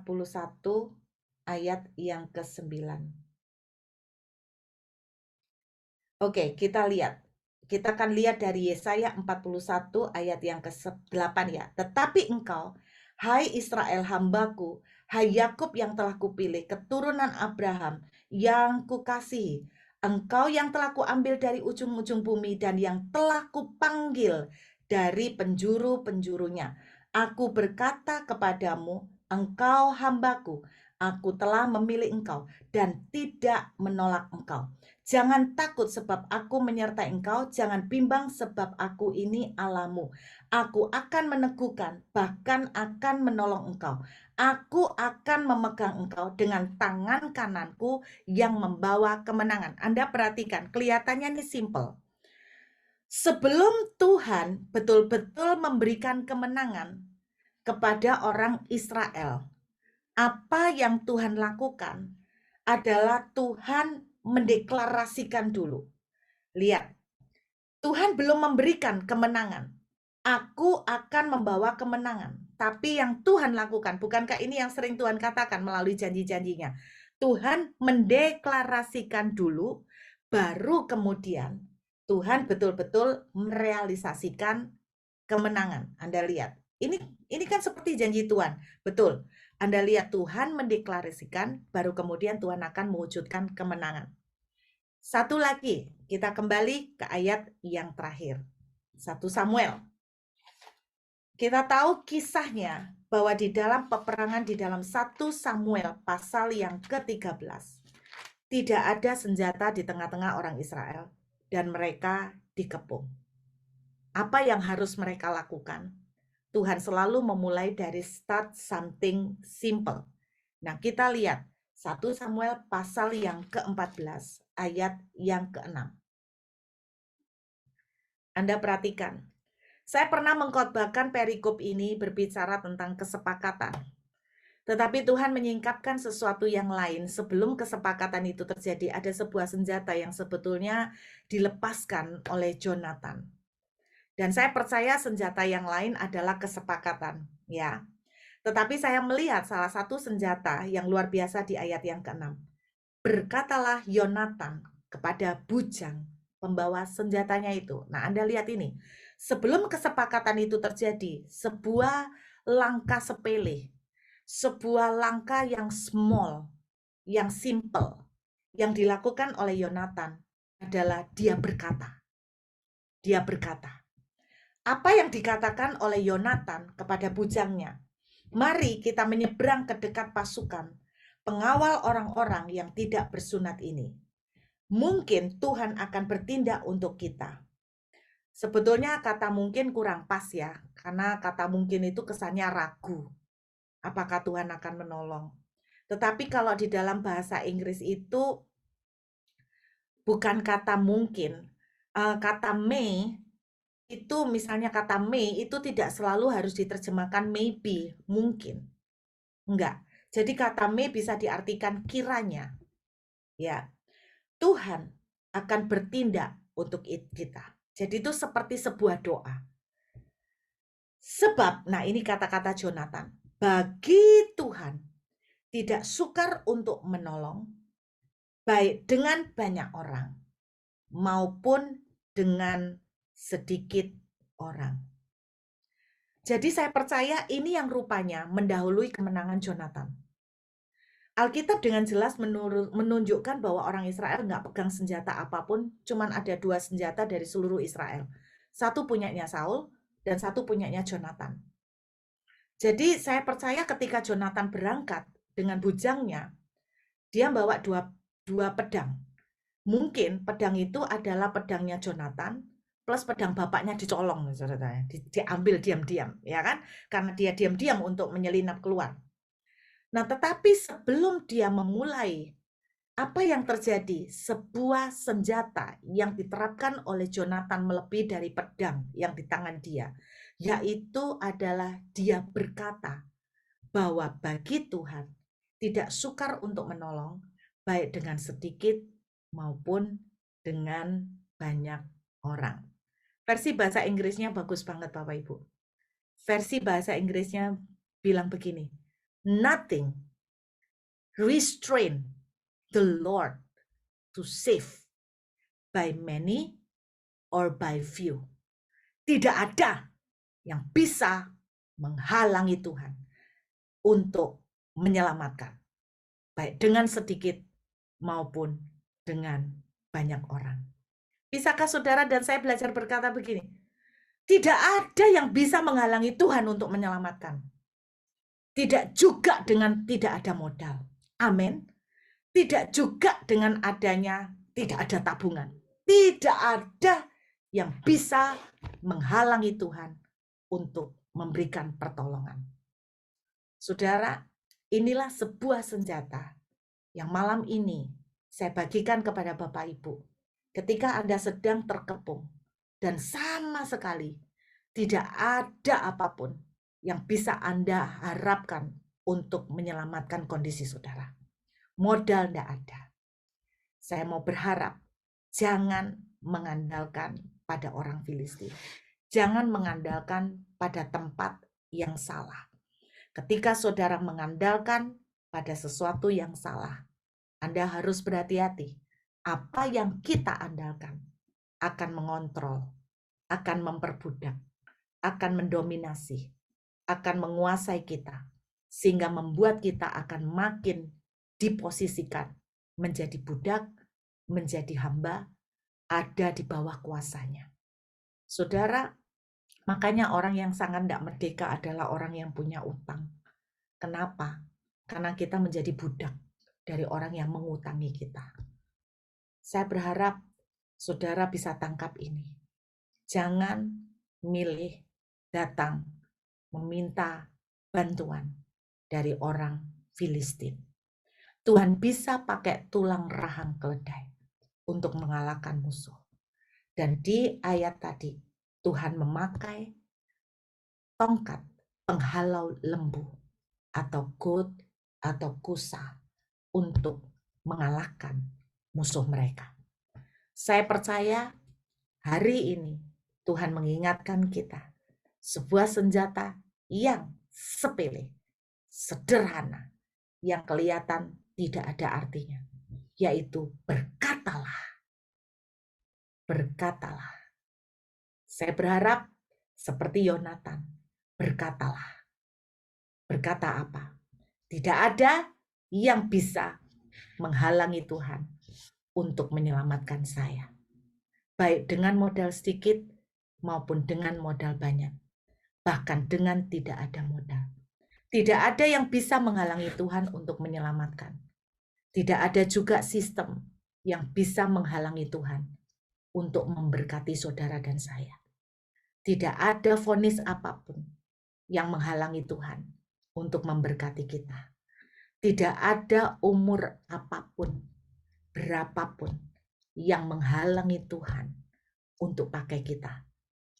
ayat yang ke-9. Oke, kita lihat. Kita akan lihat dari Yesaya 41 ayat yang ke-8 ya. Tetapi engkau, hai Israel hambaku, hai Yakub yang telah kupilih, keturunan Abraham yang kukasihi, engkau yang telah kuambil dari ujung-ujung bumi dan yang telah kupanggil dari penjuru-penjurunya. Aku berkata kepadamu, engkau hambaku, Aku telah memilih engkau dan tidak menolak engkau. Jangan takut sebab aku menyertai engkau. Jangan bimbang sebab aku ini Allahmu. Aku akan meneguhkan, bahkan akan menolong engkau. Aku akan memegang engkau dengan tangan kananku yang membawa kemenangan. Anda perhatikan, kelihatannya ini simple. Sebelum Tuhan betul-betul memberikan kemenangan kepada orang Israel, apa yang Tuhan lakukan adalah Tuhan mendeklarasikan dulu. Lihat, Tuhan belum memberikan kemenangan. Aku akan membawa kemenangan. Tapi yang Tuhan lakukan, bukankah ini yang sering Tuhan katakan melalui janji-janjinya? Tuhan mendeklarasikan dulu, baru kemudian Tuhan betul-betul merealisasikan kemenangan. Anda lihat, ini kan seperti janji Tuhan. Betul. Anda lihat Tuhan mendeklarasikan, baru kemudian Tuhan akan mewujudkan kemenangan. Satu lagi, kita kembali ke ayat yang terakhir. 1 Samuel. Kita tahu kisahnya bahwa di dalam peperangan di dalam 1 Samuel pasal yang ke-13, tidak ada senjata di tengah-tengah orang Israel dan mereka dikepung. Apa yang harus mereka lakukan? Tuhan selalu memulai dari start something simple. Nah, kita lihat 1 Samuel pasal yang ke-14 ayat yang ke-6. Anda perhatikan. Saya pernah mengkhotbahkan perikop ini berbicara tentang kesepakatan. Tetapi Tuhan menyingkapkan sesuatu yang lain sebelum kesepakatan itu terjadi. Ada sebuah senjata yang sebetulnya dilepaskan oleh Jonathan. Dan saya percaya senjata yang lain adalah kesepakatan, ya. Tetapi saya melihat salah satu senjata yang luar biasa di ayat yang ke-6. Berkatalah Yonatan kepada bujang pembawa senjatanya itu. Nah, Anda lihat ini. Sebelum kesepakatan itu terjadi, sebuah langkah sepele, sebuah langkah yang small, yang simple, yang dilakukan oleh Yonatan adalah dia berkata. Dia berkata. Apa yang dikatakan oleh Yonatan kepada bujangnya? Mari kita menyeberang ke dekat pasukan pengawal orang-orang yang tidak bersunat ini. Mungkin Tuhan akan bertindak untuk kita. Sebetulnya kata mungkin kurang pas ya, karena kata mungkin itu kesannya ragu. Apakah Tuhan akan menolong? Tetapi kalau di dalam bahasa Inggris itu bukan kata mungkin, kata may. Itu misalnya kata may itu tidak selalu harus diterjemahkan maybe, mungkin. Enggak. Jadi kata may bisa diartikan kiranya. Ya. Tuhan akan bertindak untuk kita. Jadi itu seperti sebuah doa. Sebab, nah ini kata-kata Jonathan, bagi Tuhan tidak sukar untuk menolong, baik dengan banyak orang maupun dengan sedikit orang. Jadi saya percaya ini yang rupanya mendahului kemenangan Jonathan. Alkitab dengan jelas menunjukkan bahwa orang Israel nggak pegang senjata apapun, cuman ada 2 senjata dari seluruh Israel. Satu punyanya Saul dan satu punyanya Jonathan. Jadi saya percaya ketika Jonathan berangkat dengan bujangnya, dia bawa dua pedang. Mungkin pedang itu adalah pedangnya Jonathan plus pedang bapaknya dicolong, saudara, diambil diam-diam, ya kan? Karena dia diam-diam untuk menyelinap keluar. Nah, tetapi sebelum dia memulai, apa yang terjadi? Sebuah senjata yang diterapkan oleh Jonathan melebihi dari pedang yang di tangan dia, yaitu adalah dia berkata bahwa bagi Tuhan tidak sukar untuk menolong, baik dengan sedikit maupun dengan banyak orang. Versi bahasa Inggrisnya bagus banget Bapak Ibu. Versi bahasa Inggrisnya bilang begini, nothing restrain the Lord to save by many or by few. Tidak ada yang bisa menghalangi Tuhan untuk menyelamatkan, baik dengan sedikit maupun dengan banyak orang. Bisakah saudara dan saya belajar berkata begini, tidak ada yang bisa menghalangi Tuhan untuk menyelamatkan. Tidak juga dengan tidak ada modal. Amin. Tidak juga dengan adanya tidak ada tabungan. Tidak ada yang bisa menghalangi Tuhan untuk memberikan pertolongan. Saudara, inilah sebuah senjata yang malam ini saya bagikan kepada Bapak Ibu. Ketika Anda sedang terkepung dan sama sekali tidak ada apapun yang bisa Anda harapkan untuk menyelamatkan kondisi saudara. Modal tidak ada. Saya mau berharap jangan mengandalkan pada orang Filistin. Jangan mengandalkan pada tempat yang salah. Ketika saudara mengandalkan pada sesuatu yang salah, Anda harus berhati-hati. Apa yang kita andalkan akan mengontrol, akan memperbudak, akan mendominasi, akan menguasai kita, sehingga membuat kita akan makin diposisikan menjadi budak, menjadi hamba, ada di bawah kuasanya. Saudara, makanya orang yang sangat tidak merdeka adalah orang yang punya utang. Kenapa? Karena kita menjadi budak dari orang yang mengutangi kita. Saya berharap saudara bisa tangkap ini. Jangan milih datang meminta bantuan dari orang Filistin. Tuhan bisa pakai tulang rahang keledai untuk mengalahkan musuh. Dan di ayat tadi, Tuhan memakai tongkat penghalau lembu atau goad atau kusa untuk mengalahkan musuh mereka. Saya percaya hari ini Tuhan mengingatkan kita sebuah senjata yang sepele, sederhana, yang kelihatan tidak ada artinya, yaitu berkatalah. Berkatalah. Saya berharap seperti Yonatan, berkatalah. Berkata apa? Tidak ada yang bisa menghalangi Tuhan untuk menyelamatkan saya. Baik dengan modal sedikit maupun dengan modal banyak. Bahkan dengan tidak ada modal. Tidak ada yang bisa menghalangi Tuhan untuk menyelamatkan. Tidak ada juga sistem yang bisa menghalangi Tuhan untuk memberkati saudara dan saya. Tidak ada vonis apapun yang menghalangi Tuhan untuk memberkati kita. Tidak ada umur apapun, berapapun yang menghalangi Tuhan untuk pakai kita,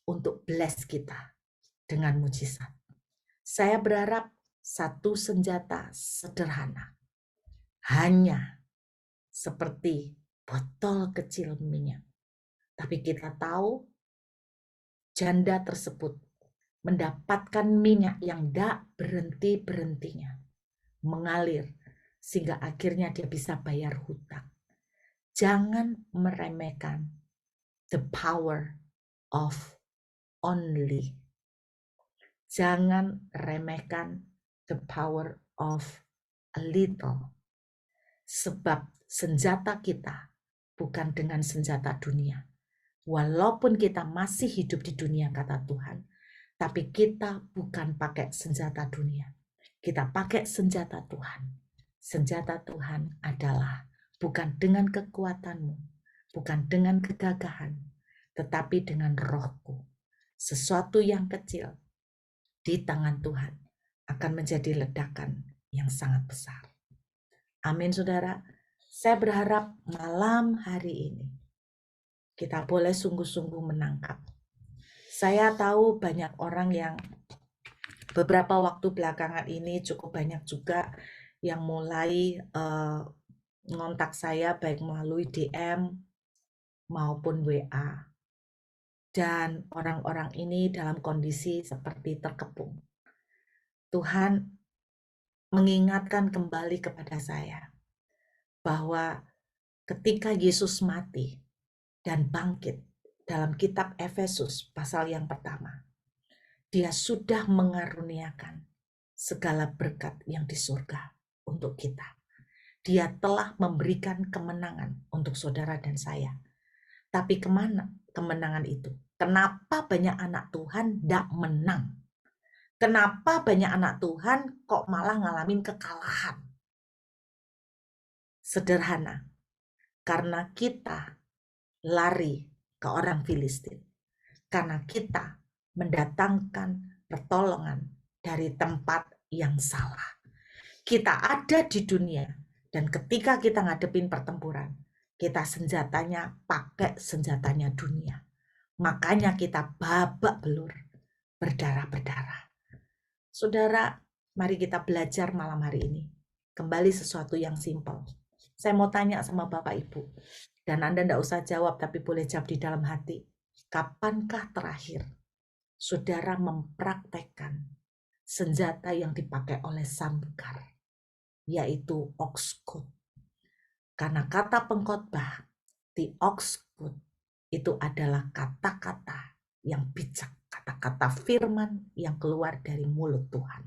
untuk bless kita dengan mujizat. Saya berharap satu senjata sederhana, hanya seperti botol kecil minyak. Tapi kita tahu janda tersebut mendapatkan minyak yang tidak berhenti-berhentinya, mengalir sehingga akhirnya dia bisa bayar hutang. Jangan meremehkan the power of only. Jangan remehkan the power of a little. Sebab senjata kita bukan dengan senjata dunia. Walaupun kita masih hidup di dunia kata Tuhan, tapi kita bukan pakai senjata dunia. Kita pakai senjata Tuhan. Senjata Tuhan adalah bukan dengan kekuatanmu, bukan dengan kegagahan, tetapi dengan rohku. Sesuatu yang kecil di tangan Tuhan akan menjadi ledakan yang sangat besar. Amin, saudara. Saya berharap malam hari ini kita boleh sungguh-sungguh menangkap. Saya tahu banyak orang yang beberapa waktu belakangan ini cukup banyak juga yang mulai ngontak saya baik melalui DM maupun WA. Dan orang-orang ini dalam kondisi seperti terkepung. Tuhan mengingatkan kembali kepada saya bahwa ketika Yesus mati dan bangkit dalam kitab Efesus pasal yang pertama, Dia sudah mengaruniakan segala berkat yang di surga untuk kita. Dia telah memberikan kemenangan untuk saudara dan saya. Tapi kemana kemenangan itu? Kenapa banyak anak Tuhan tidak menang? Kenapa banyak anak Tuhan kok malah ngalamin kekalahan? Sederhana, karena kita lari ke orang Filistin. Karena kita mendatangkan pertolongan dari tempat yang salah. Kita ada di dunia, dan ketika kita ngadepin pertempuran, kita senjatanya pakai senjatanya dunia. Makanya kita babak belur, berdarah-berdarah. Saudara, mari kita belajar malam hari ini. Kembali sesuatu yang simpel. Saya mau tanya sama Bapak Ibu, dan Anda tidak usah jawab, tapi boleh jawab di dalam hati. Kapankah terakhir saudara mempraktekkan senjata yang dipakai oleh Samgar, yaitu Oxgood? Karena kata pengkhotbah di Oxgood itu adalah kata-kata yang bijak, kata-kata firman yang keluar dari mulut Tuhan.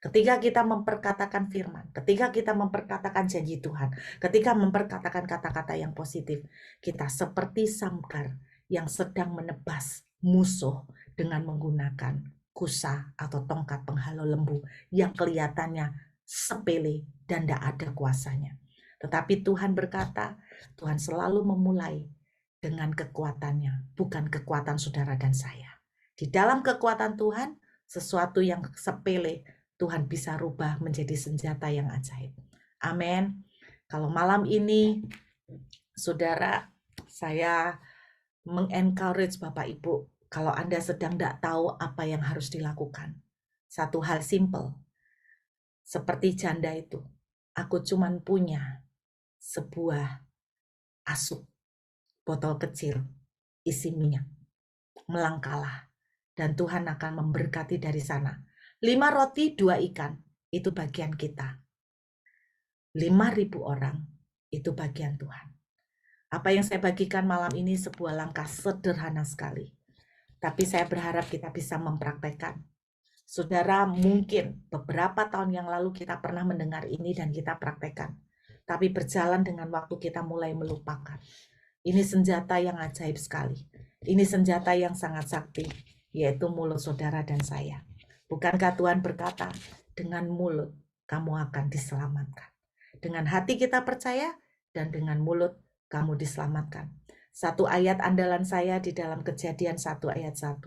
Ketika kita memperkatakan firman, ketika kita memperkatakan janji Tuhan, ketika memperkatakan kata-kata yang positif, kita seperti Samgar yang sedang menebas musuh dengan menggunakan kusa atau tongkat penghalau lembu yang kelihatannya sepele dan tidak ada kuasanya. Tetapi Tuhan berkata, Tuhan selalu memulai dengan kekuatannya, bukan kekuatan saudara dan saya. Di dalam kekuatan Tuhan, sesuatu yang sepele Tuhan bisa rubah menjadi senjata yang ajaib. Amin. Kalau malam ini, saudara, saya mengencourage Bapak Ibu, kalau Anda sedang tidak tahu apa yang harus dilakukan. Satu hal simple, seperti janda itu, aku cuman punya sebuah asuk, botol kecil, isi minyak. Melangkahlah, dan Tuhan akan memberkati dari sana. 5 roti, 2 ikan, itu bagian kita. 5.000 orang, itu bagian Tuhan. Apa yang saya bagikan malam ini sebuah langkah sederhana sekali. Tapi saya berharap kita bisa mempraktekkan. Saudara, mungkin beberapa tahun yang lalu kita pernah mendengar ini dan kita praktekkan. Tapi berjalan dengan waktu kita mulai melupakan. Ini senjata yang ajaib sekali. Ini senjata yang sangat sakti, yaitu mulut saudara dan saya. Bukankah Tuhan berkata, dengan mulut kamu akan diselamatkan. Dengan hati kita percaya, dan dengan mulut kamu diselamatkan. Satu ayat andalan saya di dalam Kejadian 1 ayat 1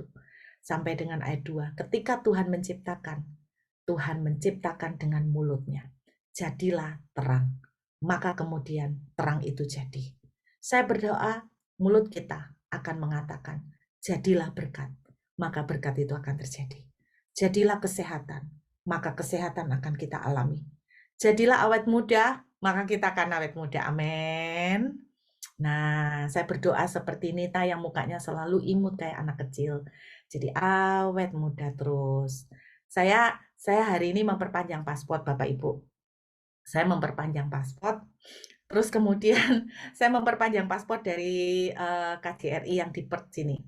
sampai dengan ayat 2. Ketika Tuhan menciptakan dengan mulutnya. Jadilah terang. Maka kemudian terang itu jadi. Saya berdoa, mulut kita akan mengatakan, jadilah berkat, maka berkat itu akan terjadi. Jadilah kesehatan, maka kesehatan akan kita alami. Jadilah awet muda, maka kita akan awet muda. Amin. Nah, saya berdoa seperti Nita yang mukanya selalu imut kayak anak kecil. Jadi awet muda terus. Saya hari ini memperpanjang paspor Bapak Ibu. Saya memperpanjang paspor. Terus kemudian saya memperpanjang paspor dari KJRI yang di Perth sini.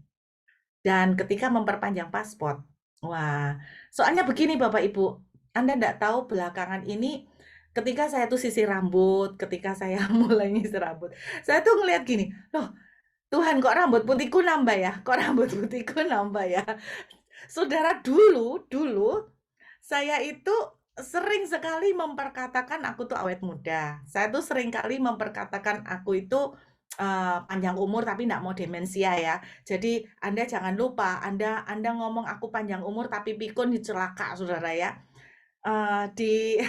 Dan ketika memperpanjang paspor, wah, soalnya begini Bapak Ibu, Anda enggak tahu belakangan ini ketika saya tuh sisir rambut, ketika saya mulai nyisir rambut, saya tuh ngeliat gini, loh Tuhan kok rambut putihku nambah ya? Kok rambut putihku nambah ya? Saudara, dulu saya itu sering sekali memperkatakan aku tuh awet muda. Saya tuh sering kali memperkatakan aku itu panjang umur tapi enggak mau demensia ya. Jadi Anda jangan lupa, Anda ngomong aku panjang umur tapi pikun celaka Saudara ya. Di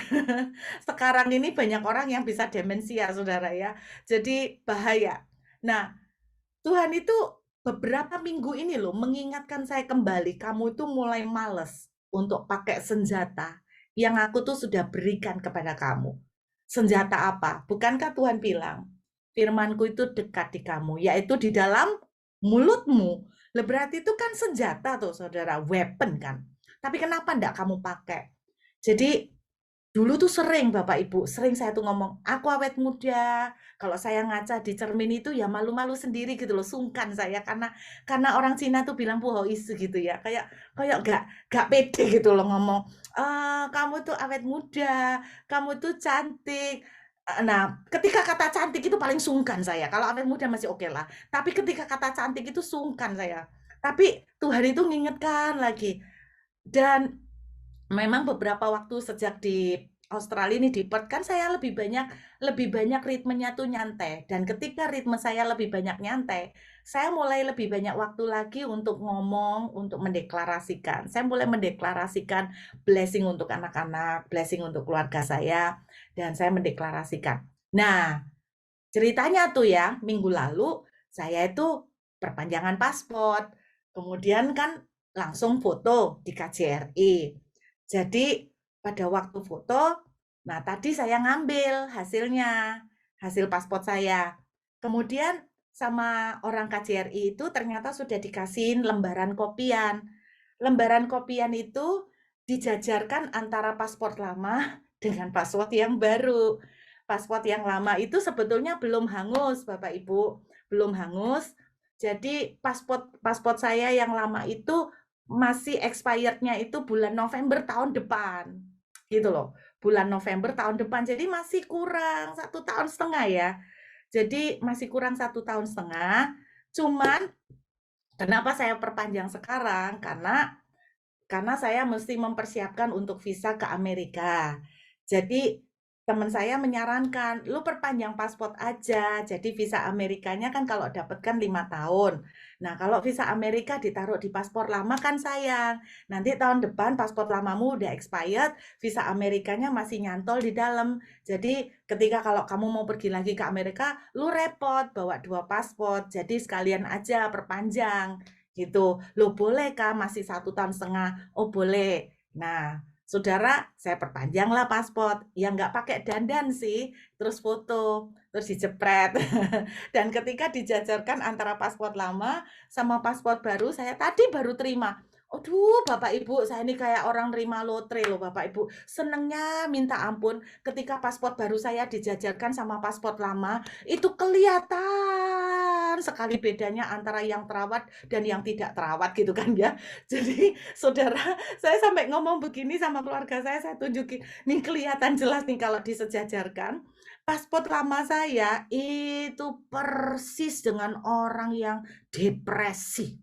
sekarang ini banyak orang yang bisa demensia Saudara ya. Jadi bahaya. Nah, Tuhan itu beberapa minggu ini loh mengingatkan saya kembali, kamu itu mulai males untuk pakai senjata yang aku tuh sudah berikan kepada kamu. Senjata apa? Bukankah Tuhan bilang, firmanku itu dekat di kamu, yaitu di dalam mulutmu. Berarti itu kan senjata tuh saudara, weapon kan. Tapi kenapa enggak kamu pakai? Jadi dulu tuh sering Bapak Ibu, sering saya tuh ngomong, aku awet muda. Kalau saya ngaca di cermin itu ya malu-malu sendiri gitu loh, sungkan saya karena orang Cina tuh bilang isu gitu ya, kayak gak pede gitu loh ngomong, kamu tuh awet muda, kamu tuh cantik. Nah, ketika kata cantik itu paling sungkan saya. Kalau awet muda masih oke lah, tapi ketika kata cantik itu sungkan saya. Tapi Tuhan itu ngingetkan lagi, Dan memang beberapa waktu sejak di Australia ini, di Perth kan saya lebih banyak ritmenya tuh nyantai. Dan ketika ritme saya lebih banyak nyantai, saya mulai lebih banyak waktu lagi untuk ngomong, untuk mendeklarasikan. Saya mulai mendeklarasikan blessing untuk anak-anak, blessing untuk keluarga saya, dan saya mendeklarasikan. Nah, ceritanya tuh ya, minggu lalu saya itu perpanjangan paspor. Kemudian kan langsung foto di KJRI. Jadi pada waktu foto, nah tadi saya ngambil hasilnya, hasil paspor saya. Kemudian sama orang KJRI itu ternyata sudah dikasihin lembaran kopian. Lembaran kopian itu dijajarkan antara paspor lama dengan paspor yang baru. Paspor yang lama itu sebetulnya belum hangus, Bapak Ibu, belum hangus. Jadi paspor paspor saya yang lama itu masih expirednya itu bulan November tahun depan, gitu loh. Bulan November tahun depan, jadi masih kurang 1,5 tahun ya. Jadi masih kurang 1,5 tahun. Cuman kenapa saya perpanjang sekarang? Karena saya mesti mempersiapkan untuk visa ke Amerika. Jadi teman saya menyarankan, lu perpanjang paspor aja. Jadi visa Amerikanya kan kalau dapat kan 5 tahun. Nah, kalau visa Amerika ditaruh di paspor lama kan sayang. Nanti tahun depan paspor lamamu udah expired, visa Amerikanya masih nyantol di dalam. Jadi ketika kalau kamu mau pergi lagi ke Amerika, lu repot bawa 2 paspor. Jadi sekalian aja perpanjang gitu. Loh boleh kah masih 1,5 tahun? Oh boleh. Nah, saudara, saya perpanjang lah paspor. Ya nggak pakai dandan sih, terus foto, terus dijepret. Dan ketika dijajarkan antara paspor lama sama paspor baru, saya tadi baru terima. Aduh, Bapak Ibu, saya ini kayak orang nerima lotre loh, Bapak Ibu. Senengnya minta ampun ketika paspor baru saya dijajarkan sama paspor lama, itu kelihatan sekali bedanya antara yang terawat dan yang tidak terawat gitu kan ya. Jadi saudara, saya sampai ngomong begini sama keluarga saya tunjukin, nih kelihatan jelas nih kalau disejajarkan. Paspor lama saya itu persis dengan orang yang depresi.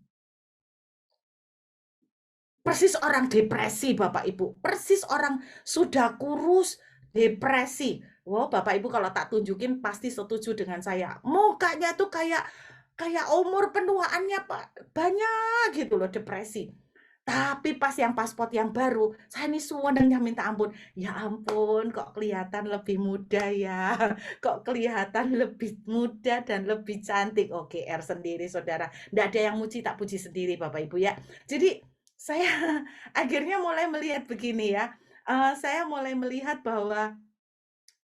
Persis orang depresi Bapak Ibu. Persis orang sudah kurus, depresi. Wow, Bapak Ibu kalau tak tunjukin pasti setuju dengan saya. Mukanya tuh kayak kayak umur penuaannya Pak banyak gitu loh depresi. Tapi pas yang paspor yang baru, saya ini suwenengnya minta ampun. Ya ampun, kok kelihatan lebih muda ya. Kok kelihatan lebih muda dan lebih cantik. Oke, R sendiri, saudara. Nggak ada yang muji, tak puji sendiri, Bapak Ibu ya. Jadi, saya akhirnya mulai melihat begini ya. Saya mulai melihat bahwa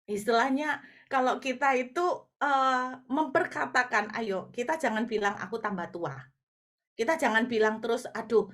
istilahnya kalau kita itu memperkatakan, ayo kita jangan bilang aku tambah tua. Kita jangan bilang terus, "Aduh,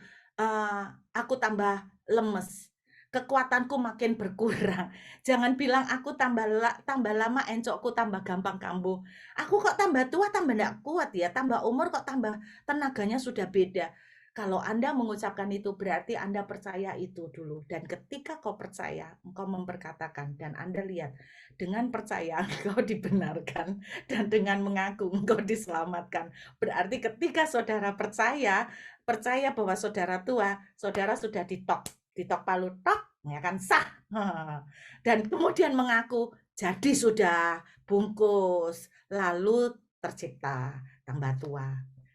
aku tambah lemes, kekuatanku makin berkurang." Jangan bilang, "Aku tambah lama encokku tambah gampang kambuh. Aku kok tambah tua tambah ndak kuat ya, tambah umur kok tambah tenaganya sudah beda." Kalau Anda mengucapkan itu berarti Anda percaya itu dulu, dan ketika kau percaya, engkau memperkatakan dan Anda lihat dengan percaya engkau dibenarkan dan dengan mengaku engkau diselamatkan. Berarti ketika saudara percaya, percaya bahwa saudara tua, saudara sudah ditok palu tok, ya kan sah. Dan kemudian mengaku, jadi sudah bungkus, lalu tercipta tambah tua.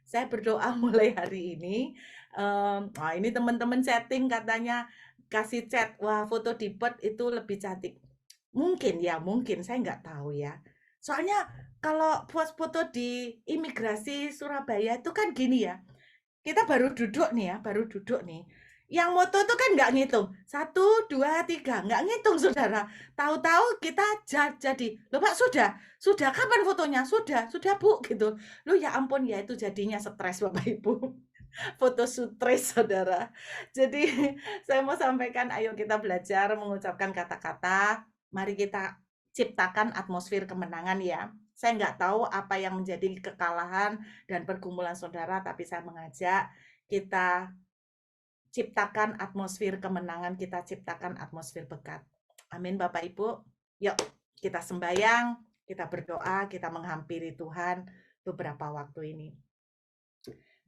Saya berdoa mulai hari ini, ini teman-teman chatting katanya kasih chat, wah foto di Perth itu lebih cantik. Mungkin ya, mungkin saya nggak tahu ya. Soalnya kalau buat foto di imigrasi Surabaya itu kan gini ya, kita baru duduk nih ya, baru duduk nih. Yang moto tuh kan nggak ngitung. 1, 2, 3, nggak ngitung saudara. Tahu-tahu kita jadi, loh Pak sudah kapan fotonya? Sudah Bu gitu. Lu ya ampun ya itu jadinya stres Bapak Ibu. Foto sutris saudara. Jadi saya mau sampaikan, ayo kita belajar mengucapkan kata-kata. Mari kita ciptakan atmosfer kemenangan ya. Saya nggak tahu apa yang menjadi kekalahan dan pergumulan saudara, tapi saya mengajak kita ciptakan atmosfer kemenangan, kita ciptakan atmosfer berkat. Amin Bapak Ibu. Yuk kita sembahyang, kita berdoa, kita menghampiri Tuhan beberapa waktu ini.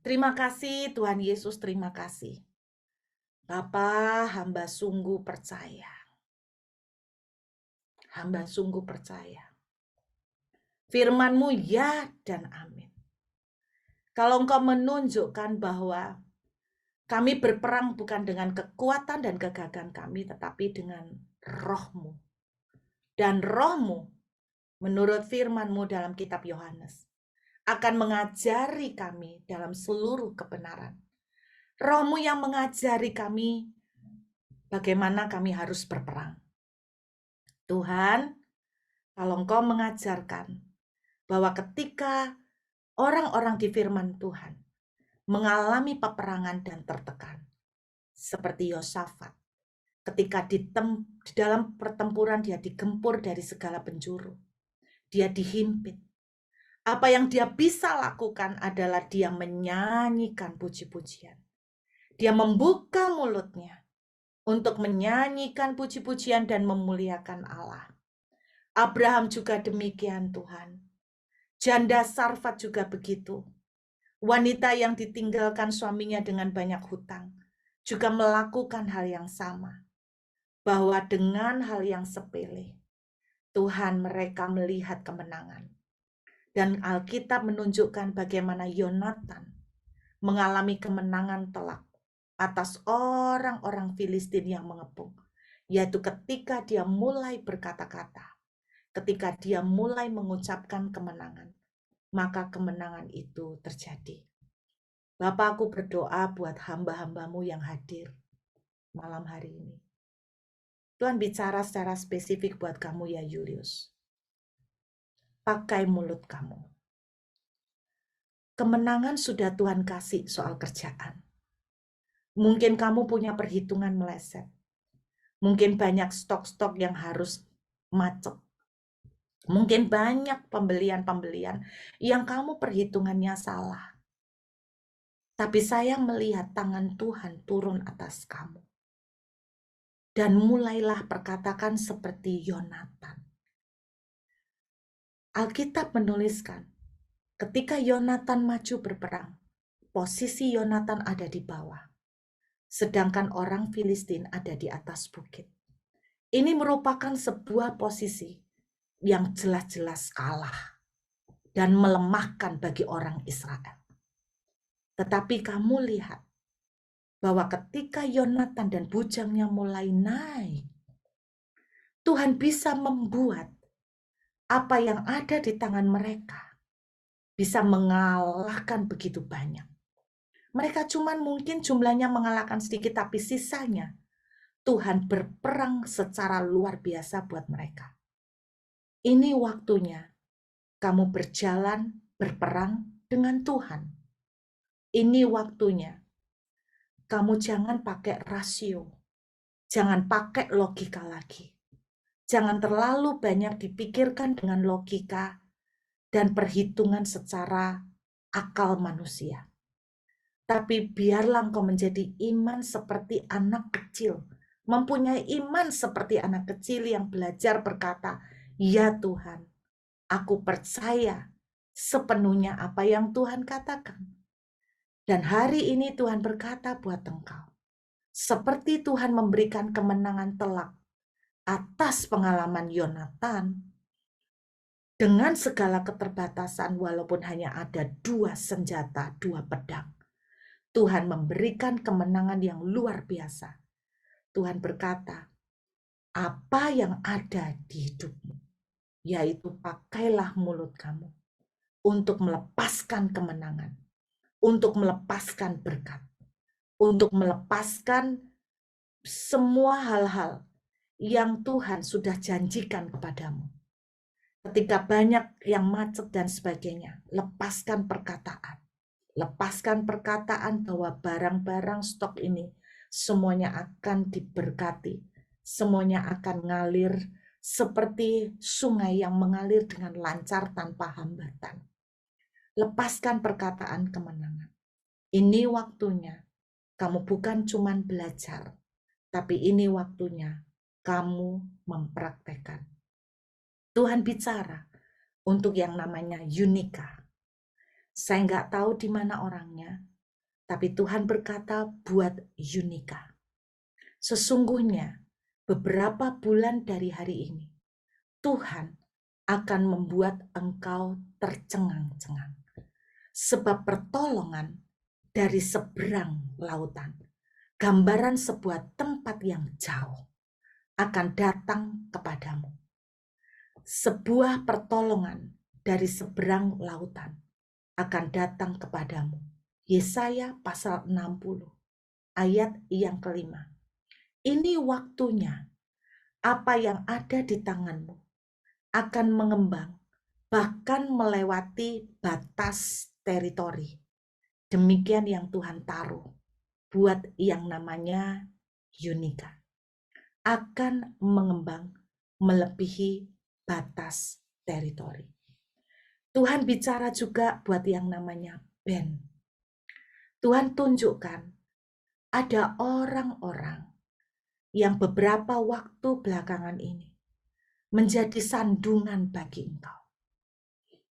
Terima kasih Tuhan Yesus, terima kasih. Bapa, hamba sungguh percaya. Hamba sungguh percaya. Firman-Mu ya dan amin. Kalau Engkau menunjukkan bahwa kami berperang bukan dengan kekuatan dan kegagahan kami, tetapi dengan Roh-Mu. Dan Roh-Mu, menurut firman-Mu dalam kitab Yohanes, akan mengajari kami dalam seluruh kebenaran. Roh-Mu yang mengajari kami bagaimana kami harus berperang. Tuhan, kalau Engkau mengajarkan bahwa ketika orang-orang di firman Tuhan mengalami peperangan dan tertekan, seperti Yosafat, ketika di dalam pertempuran dia digempur dari segala penjuru, dia dihimpit. Apa yang dia bisa lakukan adalah dia menyanyikan puji-pujian. Dia membuka mulutnya untuk menyanyikan puji-pujian dan memuliakan Allah. Abraham juga demikian, Tuhan. Janda Sarfat juga begitu. Wanita yang ditinggalkan suaminya dengan banyak hutang juga melakukan hal yang sama. Bahwa dengan hal yang sepele, Tuhan mereka melihat kemenangan. Dan Alkitab menunjukkan bagaimana Yonatan mengalami kemenangan telak atas orang-orang Filistin yang mengepung. Yaitu ketika dia mulai berkata-kata, ketika dia mulai mengucapkan kemenangan, maka kemenangan itu terjadi. Bapa, aku berdoa buat hamba-hambamu yang hadir malam hari ini. Tuhan bicara secara spesifik buat kamu ya Julius. Pakai mulut kamu. Kemenangan sudah Tuhan kasih soal kerjaan. Mungkin kamu punya perhitungan meleset. Mungkin banyak stok-stok yang harus macet. Mungkin banyak pembelian-pembelian yang kamu perhitungannya salah. Tapi saya melihat tangan Tuhan turun atas kamu. Dan mulailah perkatakan seperti Yonatan. Alkitab menuliskan, ketika Yonatan maju berperang, posisi Yonatan ada di bawah. Sedangkan orang Filistin ada di atas bukit. Ini merupakan sebuah posisi yang jelas-jelas kalah dan melemahkan bagi orang Israel. Tetapi kamu lihat bahwa ketika Yonatan dan bujangnya mulai naik, Tuhan bisa membuat apa yang ada di tangan mereka bisa mengalahkan begitu banyak. Mereka cuman mungkin jumlahnya mengalahkan sedikit, tapi sisanya Tuhan berperang secara luar biasa buat mereka. Ini waktunya kamu berjalan berperang dengan Tuhan. Ini waktunya kamu jangan pakai rasio, jangan pakai logika lagi. Jangan terlalu banyak dipikirkan dengan logika dan perhitungan secara akal manusia. Tapi biarlah engkau menjadi iman seperti anak kecil. Mempunyai iman seperti anak kecil yang belajar berkata, "Ya Tuhan, aku percaya sepenuhnya apa yang Tuhan katakan." Dan hari ini Tuhan berkata buat engkau, seperti Tuhan memberikan kemenangan telak atas pengalaman Yonatan, dengan segala keterbatasan walaupun hanya ada 2 senjata, 2 pedang, Tuhan memberikan kemenangan yang luar biasa. Tuhan berkata, apa yang ada di hidupmu, yaitu pakailah mulut kamu untuk melepaskan kemenangan, untuk melepaskan berkat, untuk melepaskan semua hal-hal yang Tuhan sudah janjikan kepadamu. Ketika banyak yang macet dan sebagainya, lepaskan perkataan. Lepaskan perkataan bahwa barang-barang stok ini semuanya akan diberkati. Semuanya akan ngalir seperti sungai yang mengalir dengan lancar tanpa hambatan. Lepaskan perkataan kemenangan. Ini waktunya kamu bukan cuma belajar, tapi ini waktunya kamu mempraktekkan. Tuhan bicara untuk yang namanya Yunika. Saya nggak tahu di mana orangnya, tapi Tuhan berkata buat Yunika. Sesungguhnya beberapa bulan dari hari ini, Tuhan akan membuat engkau tercengang-cengang. Sebab pertolongan dari seberang lautan, gambaran sebuah tempat yang jauh, akan datang kepadamu. Sebuah pertolongan dari seberang lautan akan datang kepadamu. Yesaya pasal 60 ayat yang kelima. Ini waktunya apa yang ada di tanganmu akan mengembang, bahkan melewati batas teritori. Demikian yang Tuhan taruh buat yang namanya Yunika. Akan mengembang melebihi batas teritori. Tuhan bicara juga buat yang namanya Ben. Tuhan tunjukkan ada orang-orang yang beberapa waktu belakangan ini menjadi sandungan bagi engkau.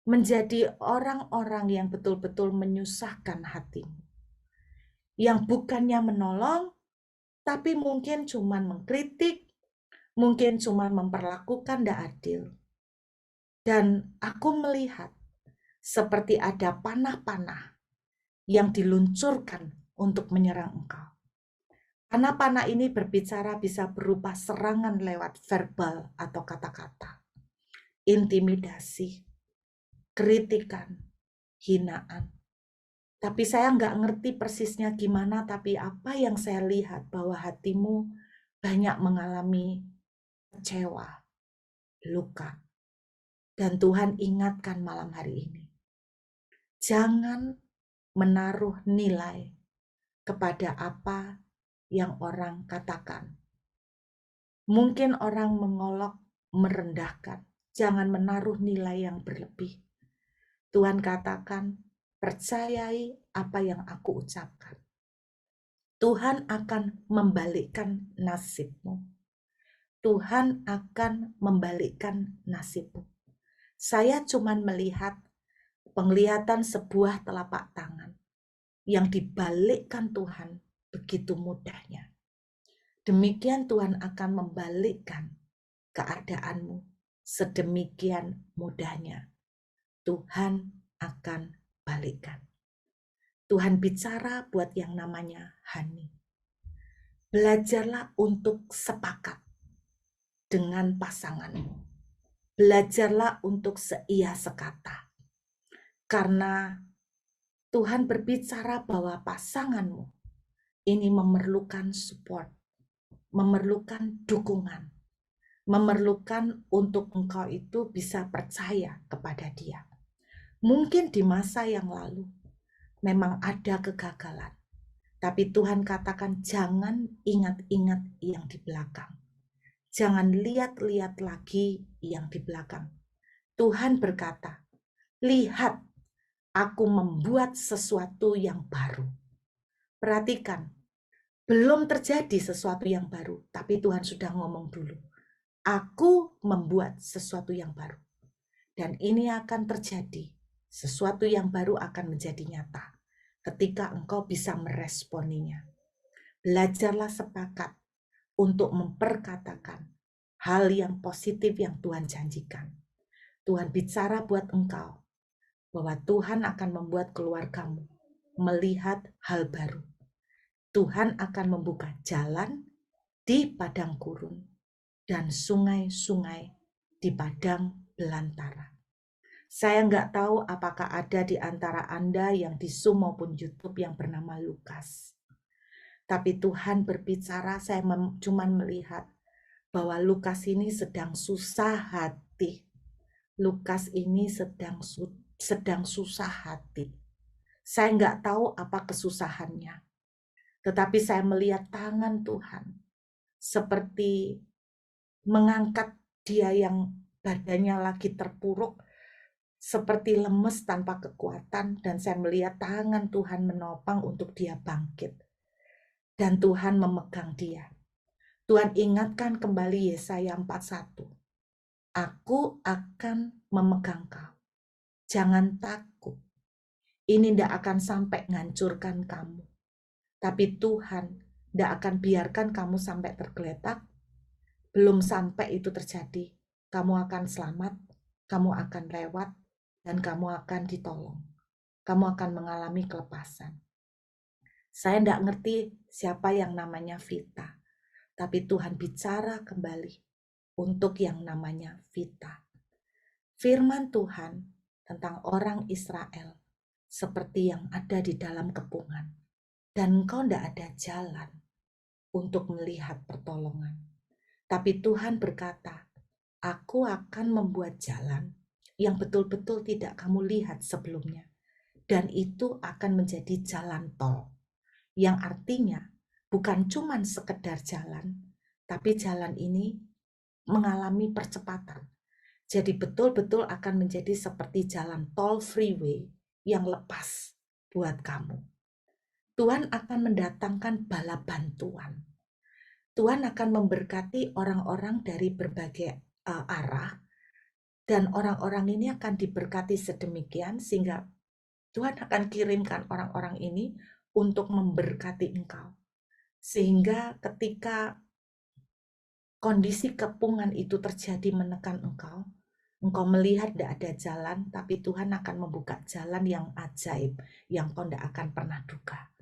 Menjadi orang-orang yang betul-betul menyusahkan hatimu. Yang bukannya menolong, tapi mungkin cuma mengkritik, mungkin cuma memperlakukan tidak adil. Dan aku melihat seperti ada panah-panah yang diluncurkan untuk menyerang engkau. Panah-panah ini berbicara bisa berupa serangan lewat verbal atau kata-kata, intimidasi, kritikan, hinaan. Tapi saya nggak ngerti persisnya gimana, tapi apa yang saya lihat bahwa hatimu banyak mengalami kecewa, luka. Dan Tuhan ingatkan malam hari ini, jangan menaruh nilai kepada apa yang orang katakan. Mungkin orang mengolok, merendahkan. Jangan menaruh nilai yang berlebih. Tuhan katakan, percayai apa yang aku ucapkan. Tuhan akan membalikkan nasibmu. Tuhan akan membalikkan nasibmu. Saya cuma melihat penglihatan sebuah telapak tangan yang dibalikkan Tuhan begitu mudahnya. Demikian Tuhan akan membalikkan keadaanmu sedemikian mudahnya. Tuhan akan balikkan. Tuhan bicara buat yang namanya Hani. Belajarlah untuk sepakat dengan pasanganmu. Belajarlah untuk seia sekata. Karena Tuhan berbicara bahwa pasanganmu ini memerlukan support, memerlukan dukungan, memerlukan untuk engkau itu bisa percaya kepada dia. Mungkin di masa yang lalu memang ada kegagalan, tapi Tuhan katakan jangan ingat-ingat yang di belakang. Jangan lihat-lihat lagi yang di belakang. Tuhan berkata, lihat, aku membuat sesuatu yang baru. Perhatikan, belum terjadi sesuatu yang baru, tapi Tuhan sudah ngomong dulu. Aku membuat sesuatu yang baru. Dan ini akan terjadi. Sesuatu yang baru akan menjadi nyata ketika engkau bisa meresponinya. Belajarlah sepakat untuk memperkatakan hal yang positif yang Tuhan janjikan. Tuhan bicara buat engkau bahwa Tuhan akan membuat keluargamu melihat hal baru. Tuhan akan membuka jalan di padang gurun dan sungai-sungai di padang belantara. Saya nggak tahu apakah ada di antara Anda yang di Zoom maupun YouTube yang bernama Lukas. Tapi Tuhan berbicara, saya cuma melihat bahwa Lukas ini sedang susah hati. Lukas ini sedang susah hati. Saya nggak tahu apa kesusahannya. Tetapi saya melihat tangan Tuhan seperti mengangkat dia yang badannya lagi terpuruk, seperti lemes tanpa kekuatan, dan saya melihat tangan Tuhan menopang untuk dia bangkit. Dan Tuhan memegang dia. Tuhan ingatkan kembali Yesaya 41. Aku akan memegang kau. Jangan takut. Ini tidak akan sampai menghancurkan kamu. Tapi Tuhan Tidak akan biarkan kamu sampai tergeletak. Belum sampai itu terjadi, kamu akan selamat, kamu akan lewat, dan kamu akan ditolong. Kamu akan mengalami kelepasan. Saya tidak ngerti siapa yang namanya Vita, tapi Tuhan bicara kembali untuk yang namanya Vita. Firman Tuhan tentang orang Israel seperti yang ada di dalam kepungan, dan engkau tidak ada jalan untuk melihat pertolongan. Tapi Tuhan berkata, aku akan membuat jalan yang betul-betul tidak kamu lihat sebelumnya. Dan itu akan menjadi jalan tol. Yang artinya bukan cuma sekedar jalan, tapi jalan ini mengalami percepatan. Jadi betul-betul akan menjadi seperti jalan tol freeway yang lepas buat kamu. Tuhan akan mendatangkan bala bantuan. Tuhan akan memberkati orang-orang dari berbagai arah, dan orang-orang ini akan diberkati sedemikian sehingga Tuhan akan kirimkan orang-orang ini untuk memberkati engkau. Sehingga ketika kondisi kepungan itu terjadi menekan engkau melihat tidak ada jalan, tapi Tuhan akan membuka jalan yang ajaib, yang kau tidak akan pernah duga.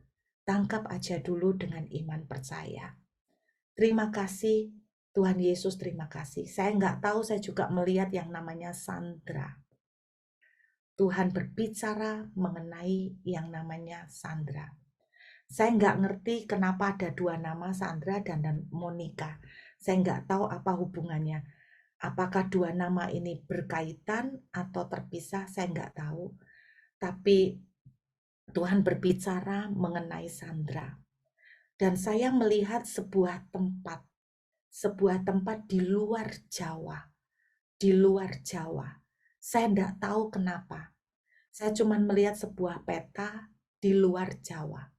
Tangkap aja dulu dengan iman percaya. Terima kasih Tuhan Yesus, terima kasih. Saya nggak tahu, saya juga melihat yang namanya Sandra. Tuhan berbicara mengenai yang namanya Sandra. Saya nggak ngerti kenapa ada dua nama, Sandra dan Monica. Saya nggak tahu apa hubungannya. Apakah dua nama ini berkaitan atau terpisah, saya nggak tahu. Tapi Tuhan berbicara mengenai Sandra. Dan saya melihat sebuah tempat di luar Jawa. Di luar Jawa. Saya tidak tahu kenapa. Saya cuma melihat sebuah peta di luar Jawa.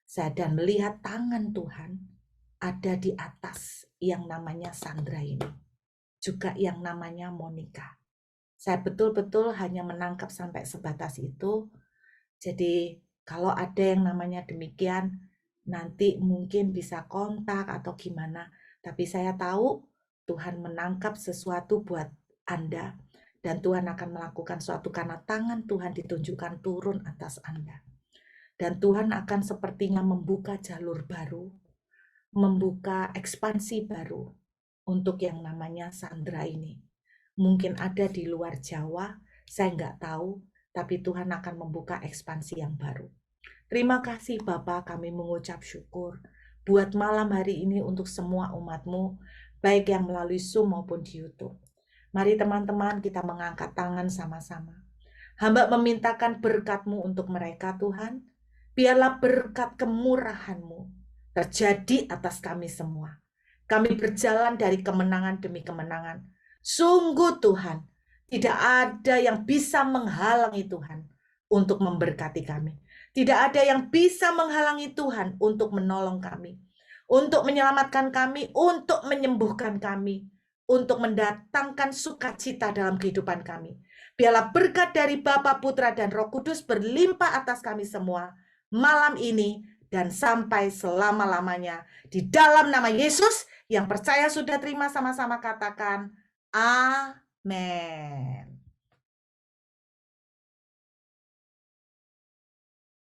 Saya dan melihat tangan Tuhan ada di atas yang namanya Sandra ini. Juga yang namanya Monica. Saya betul-betul hanya menangkap sampai sebatas itu. Jadi kalau ada yang namanya demikian, nanti mungkin bisa kontak atau gimana. Tapi saya tahu Tuhan menangkap sesuatu buat Anda. Dan Tuhan akan melakukan sesuatu karena tangan Tuhan ditunjukkan turun atas Anda. Dan Tuhan akan sepertinya membuka jalur baru, membuka ekspansi baru untuk yang namanya Sandra ini. Mungkin ada di luar Jawa, saya nggak tahu, tapi Tuhan akan membuka ekspansi yang baru. Terima kasih Bapak, kami mengucap syukur buat malam hari ini untuk semua umat-Mu, baik yang melalui Zoom maupun di YouTube. Mari teman-teman kita mengangkat tangan sama-sama. Hamba memintakan berkat-Mu untuk mereka Tuhan. Biarlah berkat kemurahan-Mu terjadi atas kami semua. Kami berjalan dari kemenangan demi kemenangan. Sungguh Tuhan, tidak ada yang bisa menghalangi Tuhan untuk memberkati kami. Tidak ada yang bisa menghalangi Tuhan untuk menolong kami, untuk menyelamatkan kami, untuk menyembuhkan kami, untuk mendatangkan sukacita dalam kehidupan kami. Biarlah berkat dari Bapa, Putra, dan Roh Kudus berlimpah atas kami semua malam ini dan sampai selama-lamanya. Di dalam nama Yesus, yang percaya sudah terima sama-sama katakan, Amin.